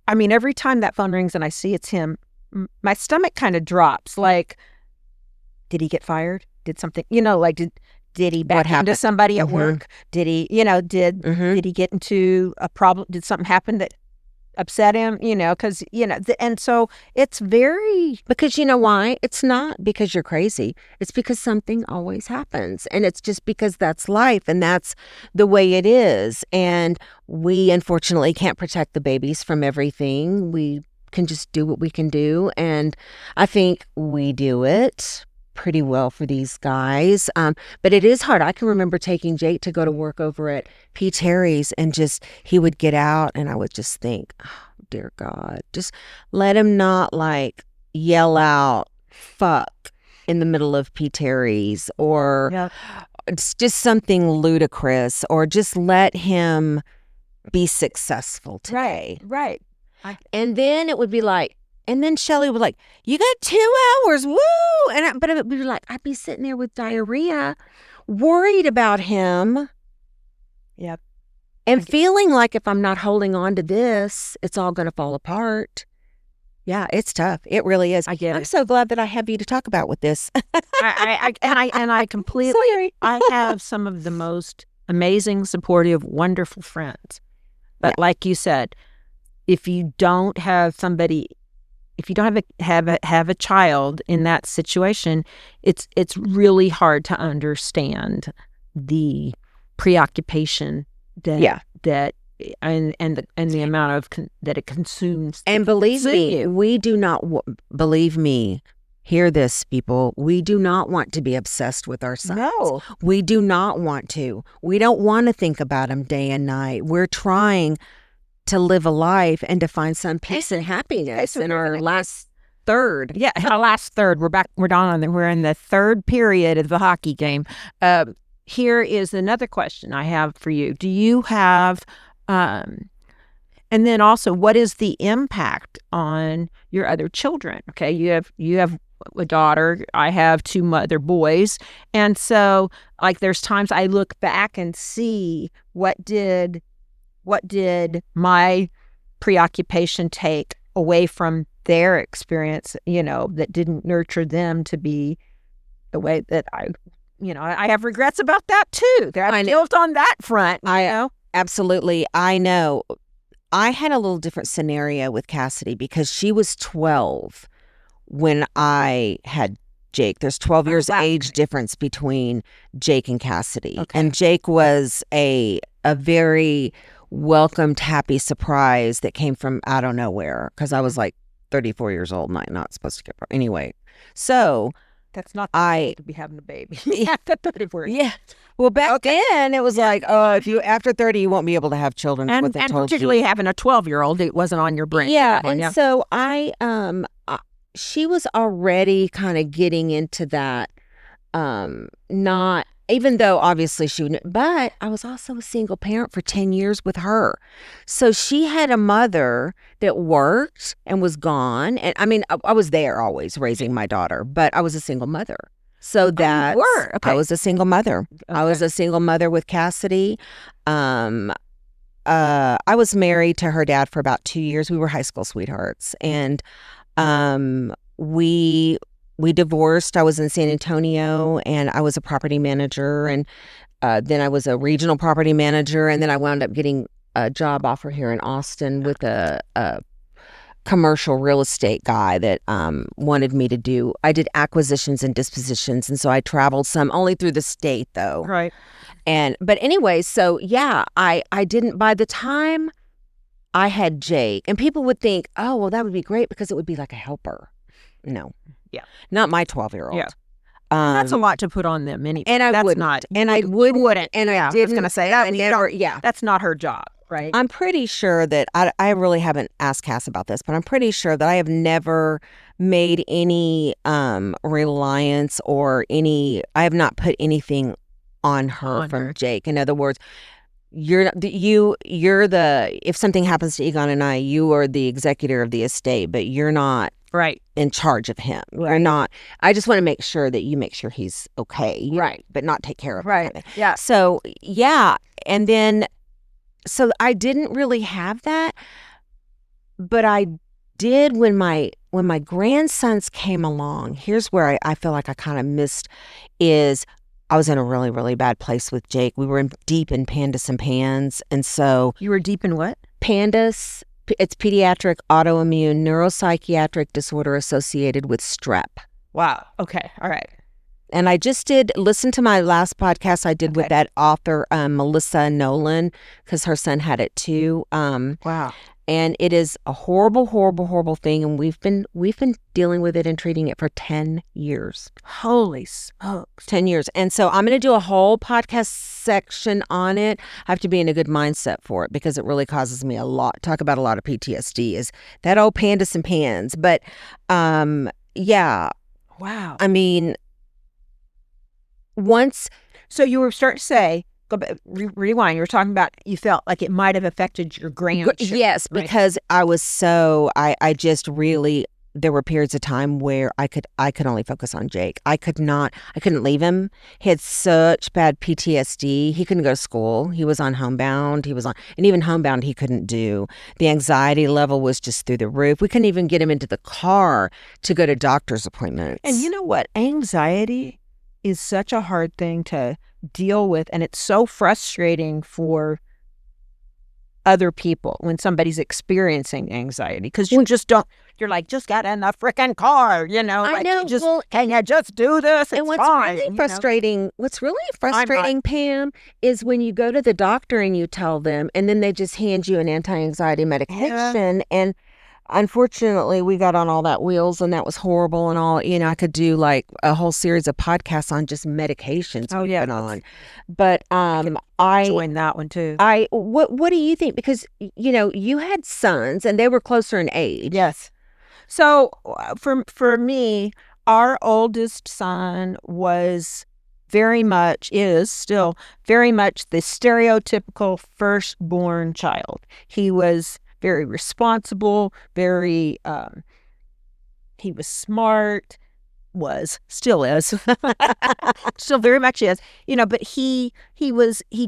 I mean, every time that phone rings and I see it's him, my stomach kind of drops. Like, did he get fired? Did something, did he back into somebody at work? Did he, did he get into a problem? Did something happen that upset him, because, and so it's very... Because you know why? It's not because you're crazy. It's because something always happens. And it's just because that's life and that's the way it is. And we unfortunately can't protect the babies from everything. We can just do what we can do. And I think we do it pretty well for these guys. But it is hard. I can remember taking Jake to go to work over at P. Terry's, and he would get out and I would just think, oh, dear God, just let him not yell out, fuck, in the middle of P. Terry's, or it's just something ludicrous, or just let him be successful today. Right. And then it would be like, and then Shelly would like, you got 2 hours, woo! But it would be like, I'd be sitting there with diarrhea, worried about him. Yep. And feeling like if I'm not holding on to this, it's all going to fall apart. Yeah, it's tough. It really is. I get I'm it. so glad that I have you to talk about with this. I completely. Sorry. I have some of the most amazing, supportive, wonderful friends. But like you said, if you don't have somebody, if you don't have a child in that situation, it's really hard to understand the preoccupation that and the amount of that it consumes. And believe me, we do not believe me. Hear this, people. We do not want to be obsessed with our sons. No. We do not want to. We don't want to think about them day and night. We're trying to live a life and to find some peace and happiness in our last third. Yeah, our last third. We're in the third period of the hockey game. Here is another question I have for you. Do you have, and then also, what is the impact on your other children? Okay, you have a daughter. I have 2 other boys, and so like there's times I look back and see what did my preoccupation take away from their experience, that didn't nurture them to be the way that I have regrets about that too. There's guilt on that front. Absolutely. I know. I had a little different scenario with Cassidy because she was 12 when I had Jake. There's 12 years age difference between Jake and Cassidy. Okay. And Jake was a very welcomed, happy surprise that came from out of nowhere because I was like 34 years old and I'm not supposed to get pregnant. Anyway, so that's not to be having a baby. Yeah. Well, back then it was like, oh, if you after 30 you won't be able to have children. And what they told particularly you. having a 12-year-old, it wasn't on your brain. Yeah, and so she was already kind of getting into that. Not even though obviously she wouldn't, but I was also a single parent for 10 years with her. So she had a mother that worked and was gone. And I mean, I was there always raising my daughter, but I was a single mother. So that okay. I was a single mother. Okay. I was a single mother with Cassidy. I was married to her dad for about 2 years. We were high school sweethearts. And we divorced. I was in San Antonio and I was a property manager, and then I was a regional property manager, and then I wound up getting a job offer here in Austin with a commercial real estate guy that wanted me to do. I did acquisitions and dispositions, and so I traveled some, only through the state though. Right. But anyway, so yeah, I didn't, by the time I had Jake, and people would think, oh, well, that would be great because it would be like a helper. No. Yeah. Not my 12-year-old. Yeah. That's a lot to put on them anyway. And I that's wouldn't. not. And I wouldn't. And I didn't. I was going to say that. Never, yeah. That's not her job, right? I'm pretty sure that, I really haven't asked Cass about this, but I'm pretty sure that I have never made any reliance or I have not put anything on her from Jake. In other words, you're the, if something happens to Egon and I, you are the executor of the estate, but you're not right in charge of him. Right. You're not. I just want to make sure that you make sure he's okay. Right. But not take care of him. Right. Yeah. So, yeah. And then, so I didn't really have that, but I did when my grandsons came along. Here's where I feel like I kind of missed is I was in a really, really bad place with Jake. We were deep in Pandas and Pans. And so. You were deep in what? Pandas. It's pediatric autoimmune neuropsychiatric disorder associated with strep. Wow. Okay. All right. And I just listen to my last podcast I did with that author, Melissa Nolan, because her son had it too. Wow. And it is a horrible, horrible, horrible thing. And we've been dealing with it and treating it for 10 years. Holy smokes. 10 years. And so I'm going to do a whole podcast section on it. I have to be in a good mindset for it because it really causes me talk about a lot of PTSD is that old Pandas and Pans. But yeah. Wow. I mean, once So you were starting to say, go back, rewind. You were talking about you felt like it might have affected your grandchildren. yes, right? because I just really, there were periods of time where I could only focus on Jake. I couldn't leave him. He had such bad PTSD. He couldn't go to school. He was on homebound. And even homebound he couldn't do. The anxiety level was just through the roof. We couldn't even get him into the car to go to doctor's appointments. And you know what? Anxiety is such a hard thing to deal with, and it's so frustrating for other people when somebody's experiencing anxiety, because you just don't. You're like, just get in the freaking car, you know. I like, know. Just Well, can you just do this? It's and what's fine. really you know? frustrating, Pam, is when you go to the doctor and you tell them, and then they just hand you an anti-anxiety medication. And unfortunately, we got on all that wheels, and that was horrible. And all, I could do like a whole series of podcasts on just medications. Oh, yeah. On. But I joined that one too. What do you think? Because you had sons, and they were closer in age. Yes. So for me, our oldest son is still very much the stereotypical firstborn child. He was very responsible, he was smart, still is, still very much is, but he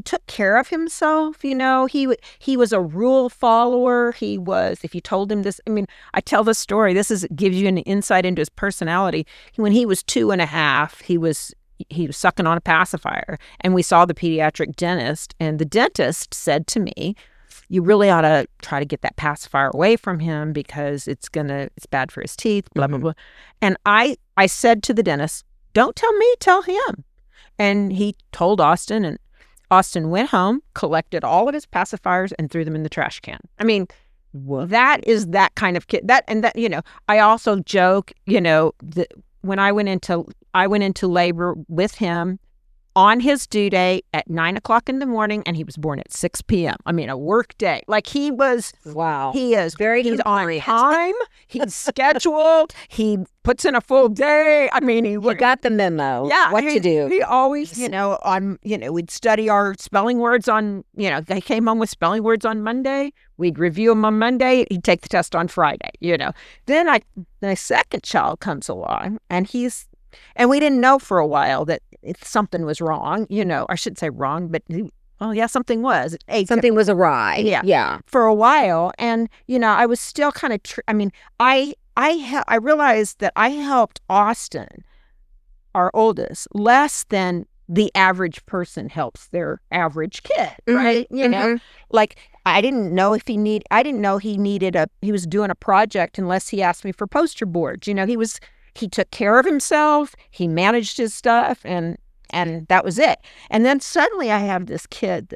took care of himself, he was a rule follower. If you told him this, I tell this story, gives you an insight into his personality. When he was 2.5, he was sucking on a pacifier, and we saw the pediatric dentist, and the dentist said to me, you really ought to try to get that pacifier away from him because it's bad for his teeth, blah, blah, blah. And I said to the dentist, don't tell me, tell him. And he told Austin, and Austin went home, collected all of his pacifiers, and threw them in the trash can. That is that kind of kid. I also joke, that when I went into labor with him on his due date at 9:00 in the morning, and he was born at 6 p.m. A work day. Like he was. Wow. He is very. He's on time. He's scheduled. He puts in a full day. He got the memo. Yeah, what to do. He always, we'd study our spelling words on. They came home with spelling words on Monday. We'd review them on Monday. He'd take the test on Friday. Then my second child comes along, and we didn't know for a while that something was wrong, I shouldn't say wrong, but something was. Something was awry. Yeah. For a while. And, I was still kind of, I realized that I helped Austin, our oldest, less than the average person helps their average kid, right? Like I didn't know he was doing a project unless he asked me for poster boards. He took care of himself, he managed his stuff, and that was it. And then suddenly I have this kid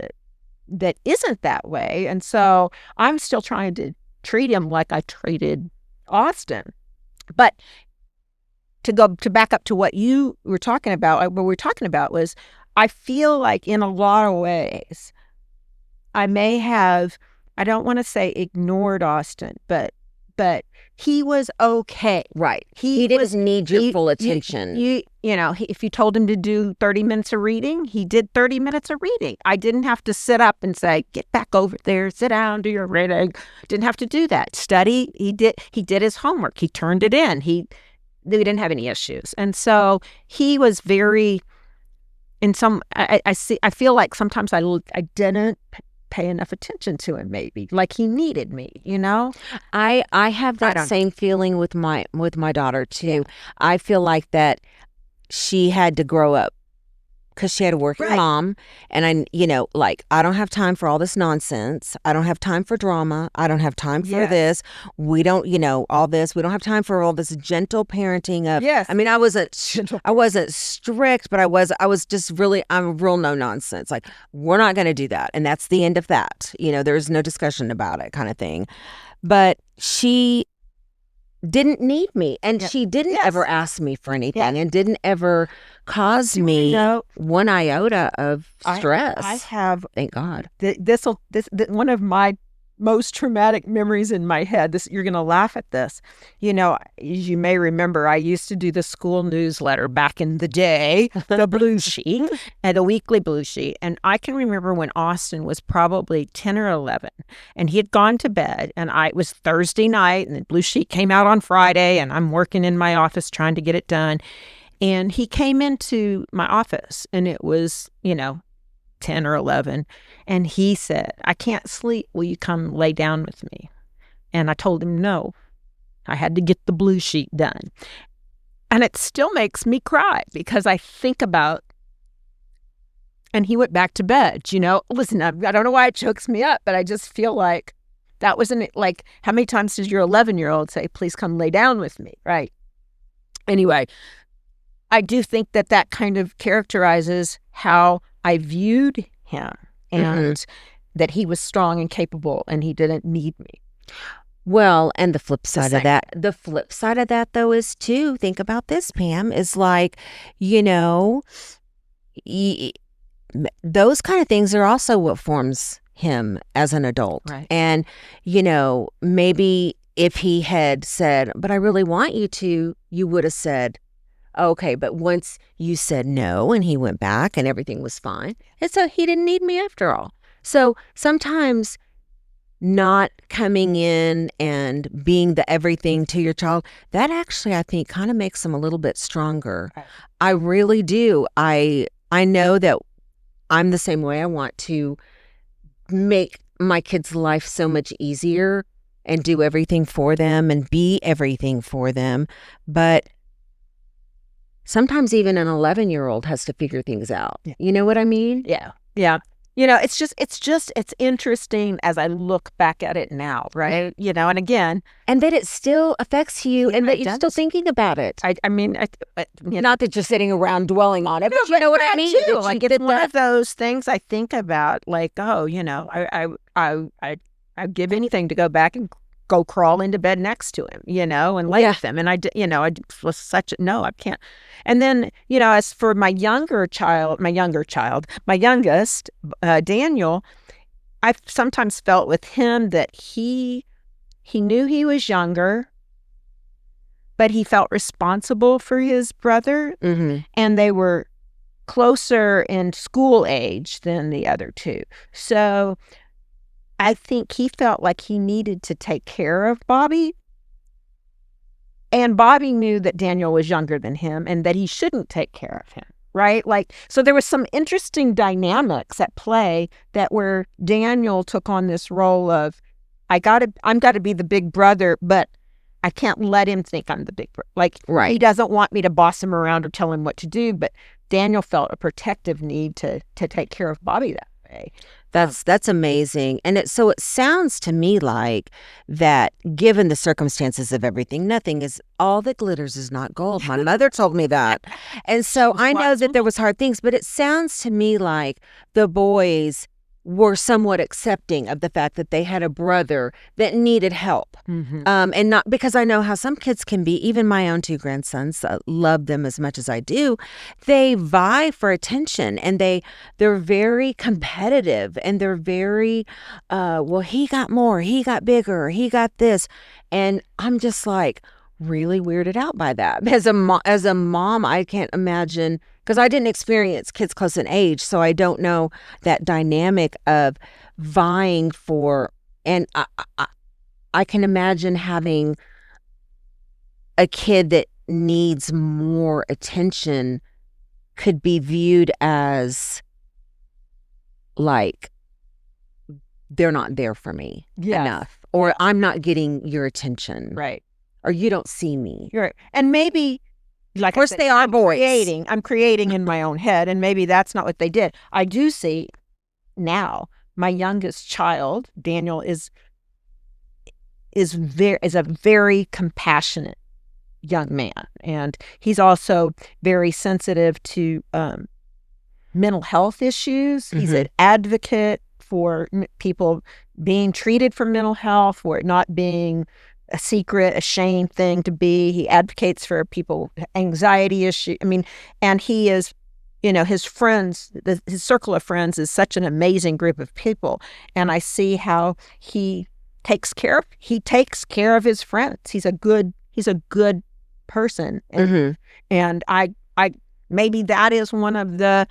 that isn't that way. And so I'm still trying to treat him like I treated Austin. But to back up to what you were talking about, what we were talking about was, I feel like in a lot of ways, I may have, I don't want to say ignored Austin, but he was okay. Right. He didn't need your full attention. If you told him to do 30 minutes of reading, he did 30 minutes of reading. I didn't have to sit up and say, get back over there, sit down, do your reading. Didn't have to do that. Study, he did his homework. He turned it in. We didn't have any issues. And so he was very, I feel like sometimes I didn't pay enough attention to him, maybe like he needed me. I have that same feeling with my daughter too. I feel like that she had to grow up because she had a working mom, and I don't have time for all this nonsense. I don't have time for drama. I don't have time for this. We don't, all this. We don't have time for all this gentle parenting of. Yes. I wasn't strict, but I was just really, I'm real no nonsense. Like, we're not going to do that, and that's the end of that. There's no discussion about it, kind of thing. But she didn't need me, and she didn't ever ask me for anything, and didn't ever cause me one iota of stress. I have, thank God. One of my most traumatic memories in my head. This, you're going to laugh at this. You know, as you may remember, I used to do the school newsletter back in the day, the blue sheet, and the weekly blue sheet. And I can remember when Austin was probably 10 or 11, and he had gone to bed, and it was Thursday night, and the blue sheet came out on Friday, and I'm working in my office trying to get it done. And he came into my office, and it was, 10 or 11. And he said, "I can't sleep. Will you come lay down with me?" And I told him no. I had to get the blue sheet done. And it still makes me cry because I think about, and he went back to bed, Listen, I don't know why it chokes me up, but I just feel like that wasn't like, how many times does your 11-year-old say, "Please come lay down with me," right? Anyway, I do think that kind of characterizes how I viewed him, and that he was strong and capable and he didn't need me. Well, and the flip side of that, though, is too, think about this, Pam, is like, those kind of things are also what forms him as an adult. Right. And, maybe if he had said, "But I really want you to," you would have said, "Okay," but once you said no and he went back and everything was fine, he didn't need me after all. So sometimes not coming in and being the everything to your child, that actually, I think, kind of makes them a little bit stronger. Right. I really do. I know that I'm the same way. I want to make my kids' life so much easier and do everything for them and be everything for them. But sometimes even an 11-year-old has to figure things out. Yeah. You know what I mean? Yeah. It's interesting as I look back at it now, right? And again, And that it still affects you, and that you're still thinking about it. Not that you're sitting around dwelling on it, but you know what I mean? Too. That Like, you it's did one that. of those things I think about, like, I'd give anything to go back and go crawl into bed next to him, and lay with him. And I was such a, no, I can't. And then, as for my youngest, Daniel, I've sometimes felt with him that he knew he was younger, but he felt responsible for his brother, Mm-hmm. and they were closer in school age than the other two. So I think he felt like he needed to take care of Bobby. And Bobby knew that Daniel was younger than him and that he shouldn't take care of him, right? Like, so there was some interesting dynamics at play that where Daniel took on this role of, I'm got to be the big brother, but I can't let him think I'm the big brother. Like, Right. He doesn't want me to boss him around or tell him what to do, but Daniel felt a protective need to take care of Bobby that way. That's amazing. And it sounds to me like that, given the circumstances of everything, all that glitters is not gold. My mother told me that. And so I know that there was hard things, but it sounds to me like the boys were somewhat accepting of the fact that they had a brother that needed help. Mm-hmm. And not because I know how some kids can be. Even my own two grandsons, love them as much as I do. They vie for attention, and they're very competitive, and they're very, well, he got more, he got bigger, he got this. And I'm just like really weirded out by that. As a mom, I can't imagine, because I didn't experience kids close in age, so I don't know that dynamic of vying for, and I can imagine having a kid that needs more attention could be viewed as like, they're not there for me enough, or I'm not getting your attention, Right. or you don't see me. You're right. And maybe, like, Of course, they are boys. I'm creating in my own head, and maybe that's not what they did. I do see now my youngest child, Daniel, is a very compassionate young man, and he's also very sensitive to mental health issues. He's Mhm. an advocate for people being treated for mental health, for it not being a secret, a shame thing to be. He advocates for people anxiety issue. I mean, and he is his friends, his circle of friends is such an amazing group of people. And I see how he takes care of his friends. He's a good person. And I maybe that is one of the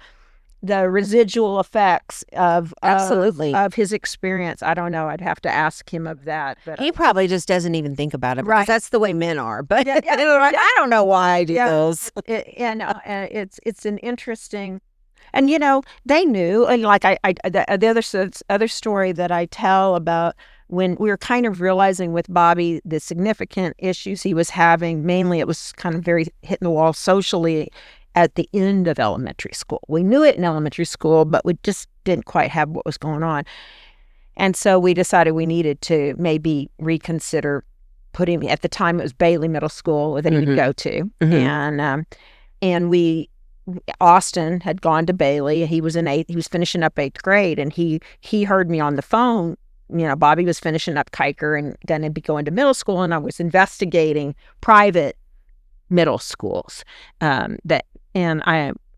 residual effects Absolutely. of his experience. I don't know. I'd have to ask him of that. But He probably just doesn't even think about it because Right. that's the way men are. But I don't know why I do those. It's an interesting, and they knew, and like the other story that I tell about when we were kind of realizing with Bobby the significant issues he was having. Mainly, it was kind of very hitting the wall socially at the end of elementary school. We knew it in elementary school, but we just didn't quite have what was going on. And so we decided we needed to maybe reconsider putting, at the time it was Bailey Middle School that he'd go to. And Austin had gone to Bailey. He was finishing up 8th grade, and he heard me on the phone. Bobby was finishing up Kiker and going to be going to middle school, and I was investigating private middle schools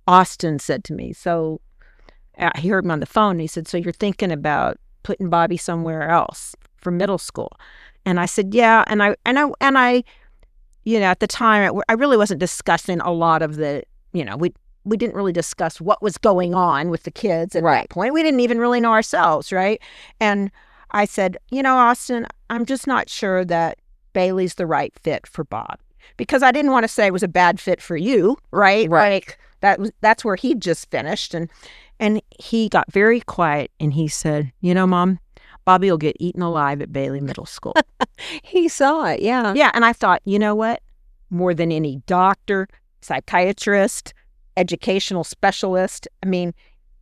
Austin said to me, so he heard me on the phone, and he said, so you're thinking about putting Bobby somewhere else for middle school? And I said, yeah. And I at the time, I really wasn't discussing a lot of the, we didn't really discuss what was going on with the kids at that point. We didn't even really know ourselves, right? And I said, Austin, I'm just not sure that Bailey's the right fit for Bob. Because I didn't want to say it was a bad fit for you, right? Like that's where he'd just finished, and he got very quiet, and he said, Mom, Bobby will get eaten alive at Bailey Middle School. He saw it, yeah. Yeah, and I thought, you know what? More than any doctor, psychiatrist, educational specialist,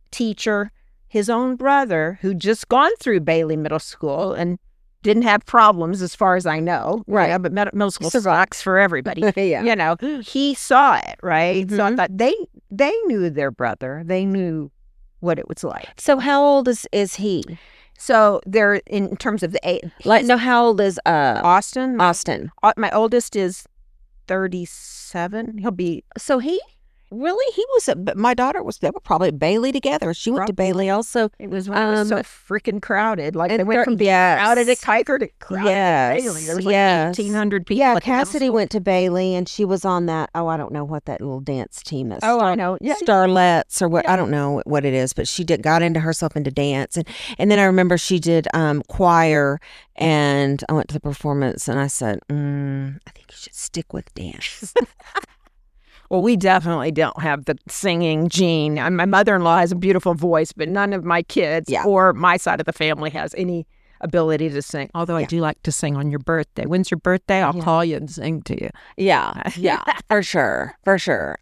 teacher, his own brother, who'd just gone through Bailey Middle School and didn't have problems as far as I know. Right. Yeah, but middle school sucks for everybody. Yeah. He saw it, right? So I thought they knew their brother. They knew what it was like. So how old is he? So they're, in terms of the age. How old is Austin? My oldest is 37. He'll be. So he really, but my daughter they were probably at Bailey together. She went to Bailey also. It was when it was so freaking crowded. Like they went from crowded at Kiker to crowded at Bailey. There was 1,800 people. Yeah, Cassidy went to Bailey, and she was on that. Oh, I don't know what that little dance team is. Oh, I know. Yeah. Starlets or what? Yeah. I don't know what it is, but she got herself into dance, and then I remember she did choir, and I went to the performance, and I said, I think you should stick with dance. Well, we definitely don't have the singing gene. My mother-in-law has a beautiful voice, but none of my kids or my side of the family has any ability to sing. Although I do like to sing on your birthday. When's your birthday? I'll call you and sing to you. Yeah, for sure.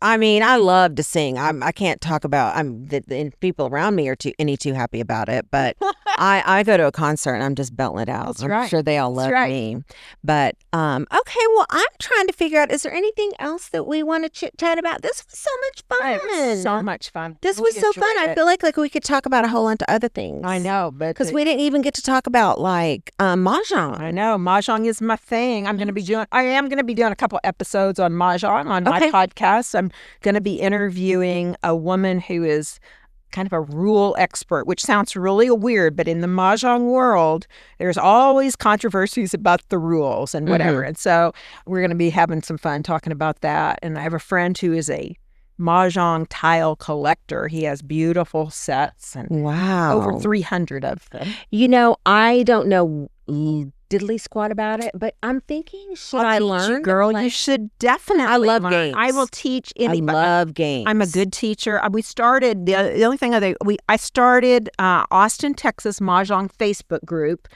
I love to sing. I can't talk about. The people around me are any too happy about it, but I go to a concert and I'm just belting it out. That's I'm right. sure they all love me. But okay, well, I'm trying to figure out, is there anything else that we want to chit chat about? This was so much fun. So much fun. This was so fun. I feel like we could talk about a whole bunch of other things. I know, but because we didn't even get to talk about mahjong. I know mahjong is my thing. I am going to be doing a couple episodes on mahjong on my podcast. I'm going to be interviewing a woman who is kind of a rule expert, which sounds really weird, but in the mahjong world, there's always controversies about the rules and whatever. And so we're going to be having some fun talking about that. And I have a friend who is a mahjong tile collector. He has beautiful sets and over 300 of them. I don't know diddly squat about it, but I'm thinking, should I learn? Girl, you should definitely. I love learn. games. I will teach anybody. I love games. I'm a good teacher. We started the only thing I started Austin, Texas mahjong Facebook group.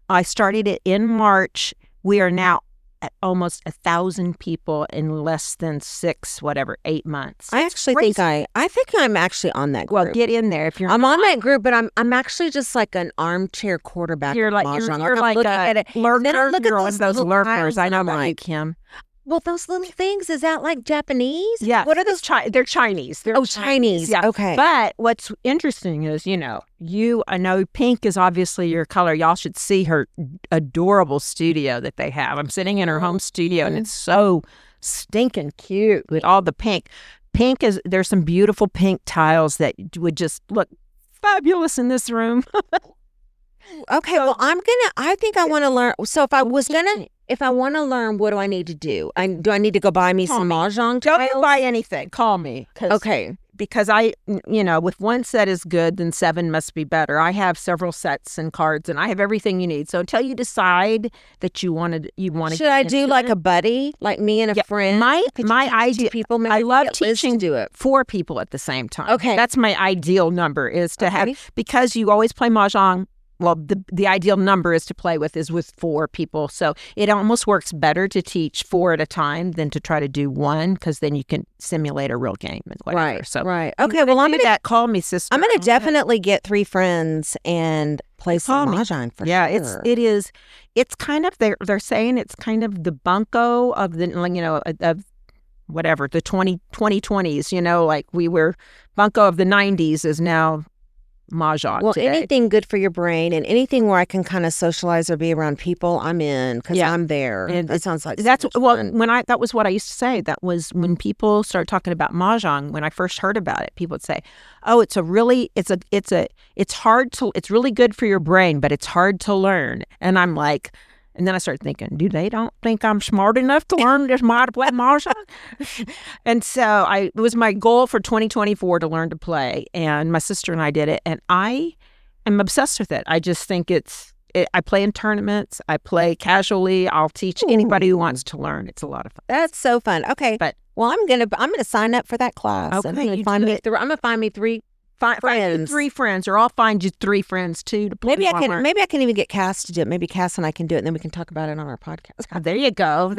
I started it in March. We are now at almost 1,000 people in less than 8 months. I actually think I'm actually on that group. Well, get in there if you're. I'm on that group, but I'm actually just like an armchair quarterback. You're like mahjong. like looking at it. Lurker. Then I look at those lurkers. I know about you, like, Kim. Well, those little things, is that like Japanese? Yeah. What are those? They're Chinese. Chinese. Yeah. Okay. But what's interesting is, I know pink is obviously your color. Y'all should see her adorable studio that they have. I'm sitting in her home studio, and it's so stinking cute with all the pink. there's some beautiful pink tiles that would just look fabulous in this room. Okay, well, I think I want to learn. So if I want to learn, what do I need to do? Do I need to go buy me some mahjong tiles? Don't buy anything. Call me. Okay. Because if one set is good, then 7 must be better. I have several sets and cards, and I have everything you need. So until you decide that you want to, should I do like a buddy, like me and a friend? My idea. People. Maybe I love Liz teaching to do it. 4 people at the same time. Okay, that's my ideal number is to have, because you always play mahjong. Well, the ideal number is 4 people. So it almost works better to teach 4 at a time than to try to do 1, because then you can simulate a real game and whatever. Right. So right. Okay. Well, call me, sister. I'm gonna definitely get 3 friends and play some mahjong for sure. It is. It's kind of they're saying it's kind of the bunko of the of whatever the 2020s. Like we were bunko of the 90s is now mahjong. Well, today. anything good for your brain and anything where I can kind of socialize or be around people, I'm in, because I'm there. And it sounds like that was what I used to say. That was when people started talking about mahjong. When I first heard about it, people would say, "Oh, it's really good for your brain, but it's hard to learn." And I'm like. And then I started thinking, they don't think I'm smart enough to learn this mahjong? And so it was my goal for 2024 to learn to play. And my sister and I did it. And I am obsessed with it. I just think I play in tournaments. I play casually. I'll teach anybody who wants to learn. It's a lot of fun. That's so fun. Okay. Well, I'm gonna sign up for that class. Okay. I'm gonna find me 3 friends. 3 friends, or I'll find you 3 friends too to play. Maybe I can even get Cass to do it. Maybe Cass and I can do it, and then we can talk about it on our podcast. Oh, there you go.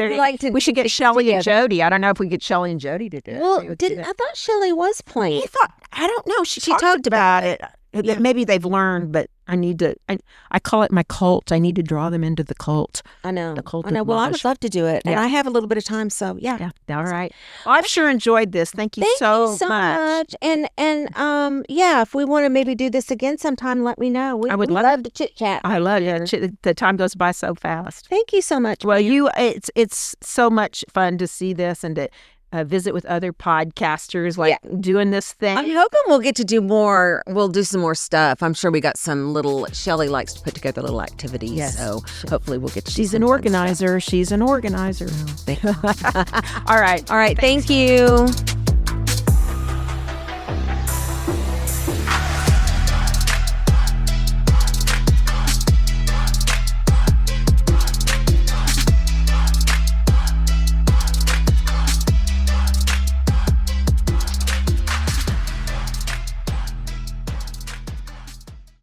We should get Shelly and Jody. I don't know if we get Shelly and Jody to do it. Well, I thought Shelly was playing. I don't know. She talked about it. Yeah. Maybe they've learned, but I need to. I call it my cult. I need to draw them into the cult. I know. The cult. I know. Well, I would love to do it, and Yeah. I have a little bit of time, so yeah. All right. Well, I've sure enjoyed this. Thank you so much. And if we want to maybe do this again sometime, let me know. I would love to chit chat. I love it. The time goes by so fast. Thank you so much. Well, it's so much fun to see this and to visit with other podcasters, doing this thing. I'm hoping we'll get to do more. We'll do some more stuff. I'm sure we got some little. Shelly likes to put together little activities. Yes. So hopefully we'll get to. She's an organizer. She's an organizer. All right. Thank you.